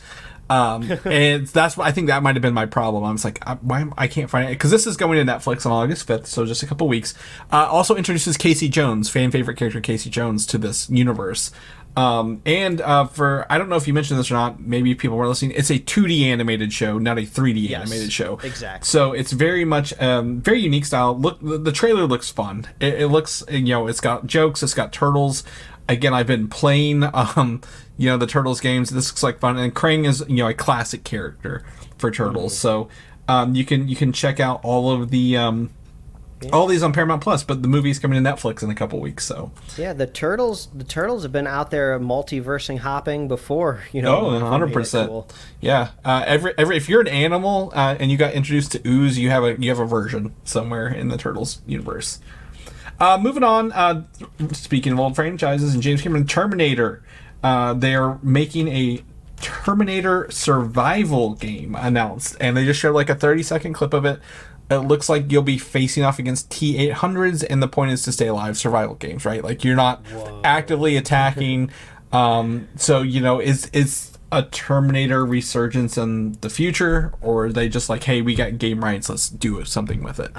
And that's what I think that might have been my problem. I was like, I can't find it because this is going to Netflix on August 5th, so just a couple weeks. Also introduces Casey Jones, fan favorite character Casey Jones, to this universe. For I don't know if you mentioned this or not, maybe people were listening, it's a 2D animated show, not a 3D animated show. Exactly. So it's very much very unique style. Look, the trailer looks fun. It looks, it's got jokes, it's got turtles. Again, I've been playing the Turtles games. This looks like fun, and Krang is a classic character for Turtles. So you can check out all of the all these on Paramount Plus, but the movie's coming to Netflix in a couple weeks. So the turtles have been out there multiversing hopping before. 100%. Cool. Yeah. If you're an animal and you got introduced to ooze, you have a version somewhere in the Turtles universe. Moving on, speaking of old franchises, and James Cameron, Terminator, they are making a Terminator survival game announced, and they just showed like a 30-second clip of it. It looks like you'll be facing off against T-800s, and the point is to stay alive. Survival games, right? Like you're not actively attacking. Is a Terminator resurgence in the future, or are they just like, hey, we got game rights, let's do something with it?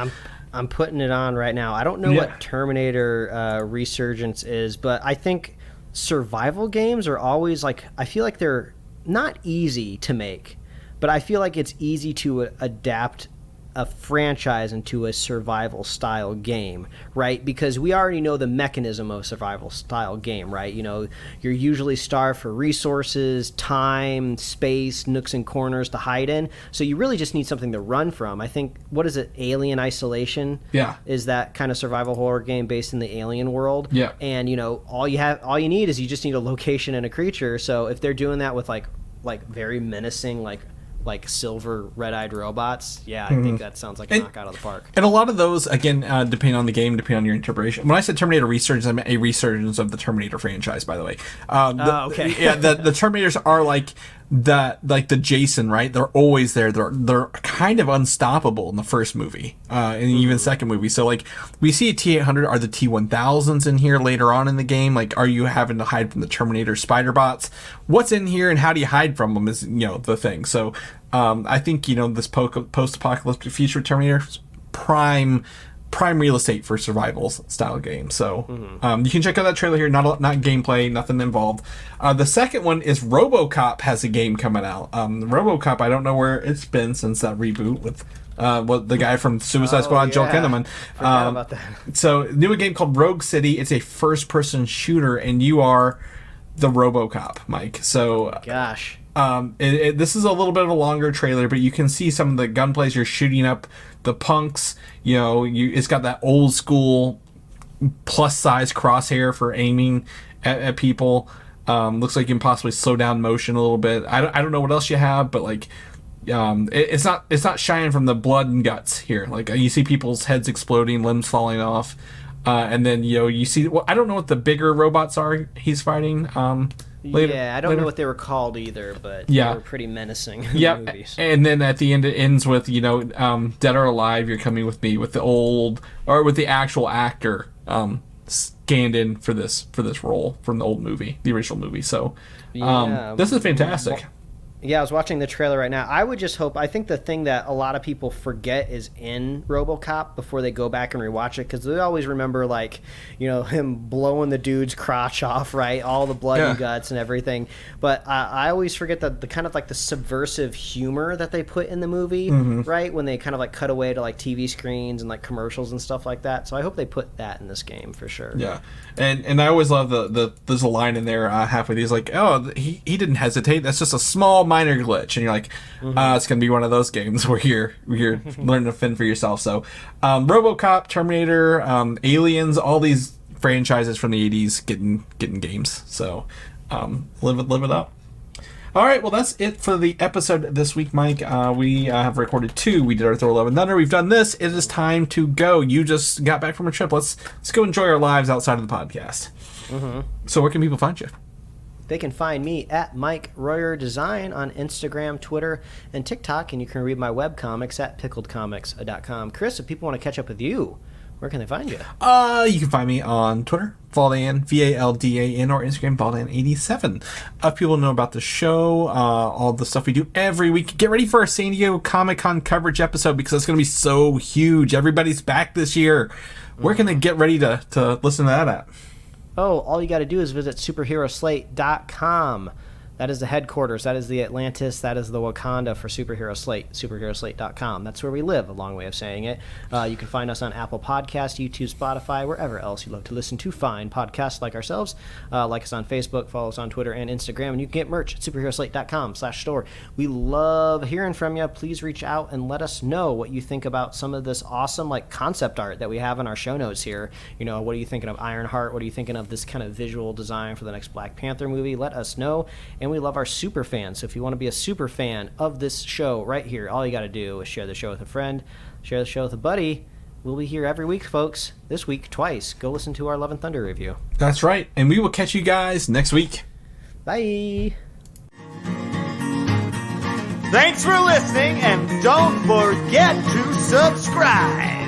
I'm putting it on right now. I don't know what Terminator resurgence is, but I think survival games are always like, I feel like they're not easy to make, but I feel like it's easy to adapt a franchise into a survival style game, right? Because we already know the mechanism of a survival style game, right? You're usually starved for resources, time, space, nooks and corners to hide in. So you really just need something to run from. I think, what is it? Alien Isolation? Yeah. Is that kind of survival horror game based in the alien world? Yeah. And all you need is you just need a location and a creature. So if they're doing that with like very menacing, like silver red-eyed robots, I think that sounds like a knockout of the park. And a lot of those, again, depending on the game, depending on your interpretation. When I said Terminator resurgence, I meant a resurgence of the Terminator franchise, by the way. The Terminators are like that like the Jason, right? They're always there. They're kind of unstoppable in the first movie, and even second movie. So like we see a T-800. Are the T-1000s in here later on in the game? Like, are you having to hide from the Terminator spider bots? What's in here and how do you hide from them is the thing. So I think this post-apocalyptic future Terminator prime real estate for survival style game. So you can check out that trailer here. Not gameplay, nothing involved. The second one is Robocop has a game coming out. Robocop, I don't know where it's been since that reboot with the guy from Suicide Squad, Joel Kinnaman. Forgot about that. So new game called Rogue City. It's a first person shooter and you are the Robocop, Mike. So gosh. This is a little bit of a longer trailer, but you can see some of the gunplays. You're shooting up the punks. It's got that old school plus size crosshair for aiming at people. Looks like you can possibly slow down motion a little bit. I don't know what else you have, but like it's not shying from the blood and guts here. Like you see people's heads exploding, limbs falling off, and then you see. Well, I don't know what the bigger robots are he's fighting. Later, I don't know what they were called either, but they were pretty menacing in the movies. And then at the end it ends with Dead or Alive, You're Coming With Me, with the actual actor scanned in for this role from the old movie, the original movie. So this is fantastic. Yeah, I was watching the trailer right now. I would just hope. I think the thing that a lot of people forget is in RoboCop before they go back and rewatch it, because they always remember him blowing the dude's crotch off, right? All the blood and guts and everything. But I always forget that the kind of like the subversive humor that they put in the movie, right? When they kind of like cut away to like TV screens and like commercials and stuff like that. So I hope they put that in this game for sure. Yeah, and I always love there's a line in there halfway. He's like, oh, he didn't hesitate. That's just a small minor glitch, and you're like, it's gonna be one of those games where you're learning to fend for yourself. So RoboCop, Terminator, Aliens, all these franchises from the 80s getting games. So live it up. All right, well, that's it for the episode this week, Mike. We have recorded 2. We did our Thor: Love and Thunder. We've done this. It is time to go. You just got back from a trip. Let's go enjoy our lives outside of the podcast. So where can people find you? They can find me at Mike Royer Design on Instagram, Twitter, and TikTok, and you can read my webcomics at pickledcomics.com. Chris, if people want to catch up with you, where can they find you? You can find me on Twitter, Valdan, Valdan, or Instagram, Valdan87. If people know about the show, all the stuff we do every week, get ready for our San Diego Comic-Con coverage episode because it's going to be so huge. Everybody's back this year. Where can they get ready to listen to that at? Oh, all you got to do is visit superheroslate.com. That is the headquarters. That is the Atlantis. That is the Wakanda for Superhero Slate, superheroslate.com. That's where we live, a long way of saying it. You can find us on Apple Podcasts, YouTube, Spotify, wherever else you love to listen to fine podcasts like ourselves. Like us on Facebook, follow us on Twitter and Instagram, and you can get merch at superheroslate.com/store. We love hearing from you. Please reach out and let us know what you think about some of this awesome concept art that we have in our show notes here. What are you thinking of Ironheart? What are you thinking of this kind of visual design for the next Black Panther movie? Let us know. And we love our super fans. So if you want to be a super fan of this show right here, all you got to do is share the show with a friend, share the show with a buddy. We'll be here every week, folks. This week, twice. Go listen to our Love and Thunder review. That's right. And we will catch you guys next week. Bye. Thanks for listening, and don't forget to subscribe.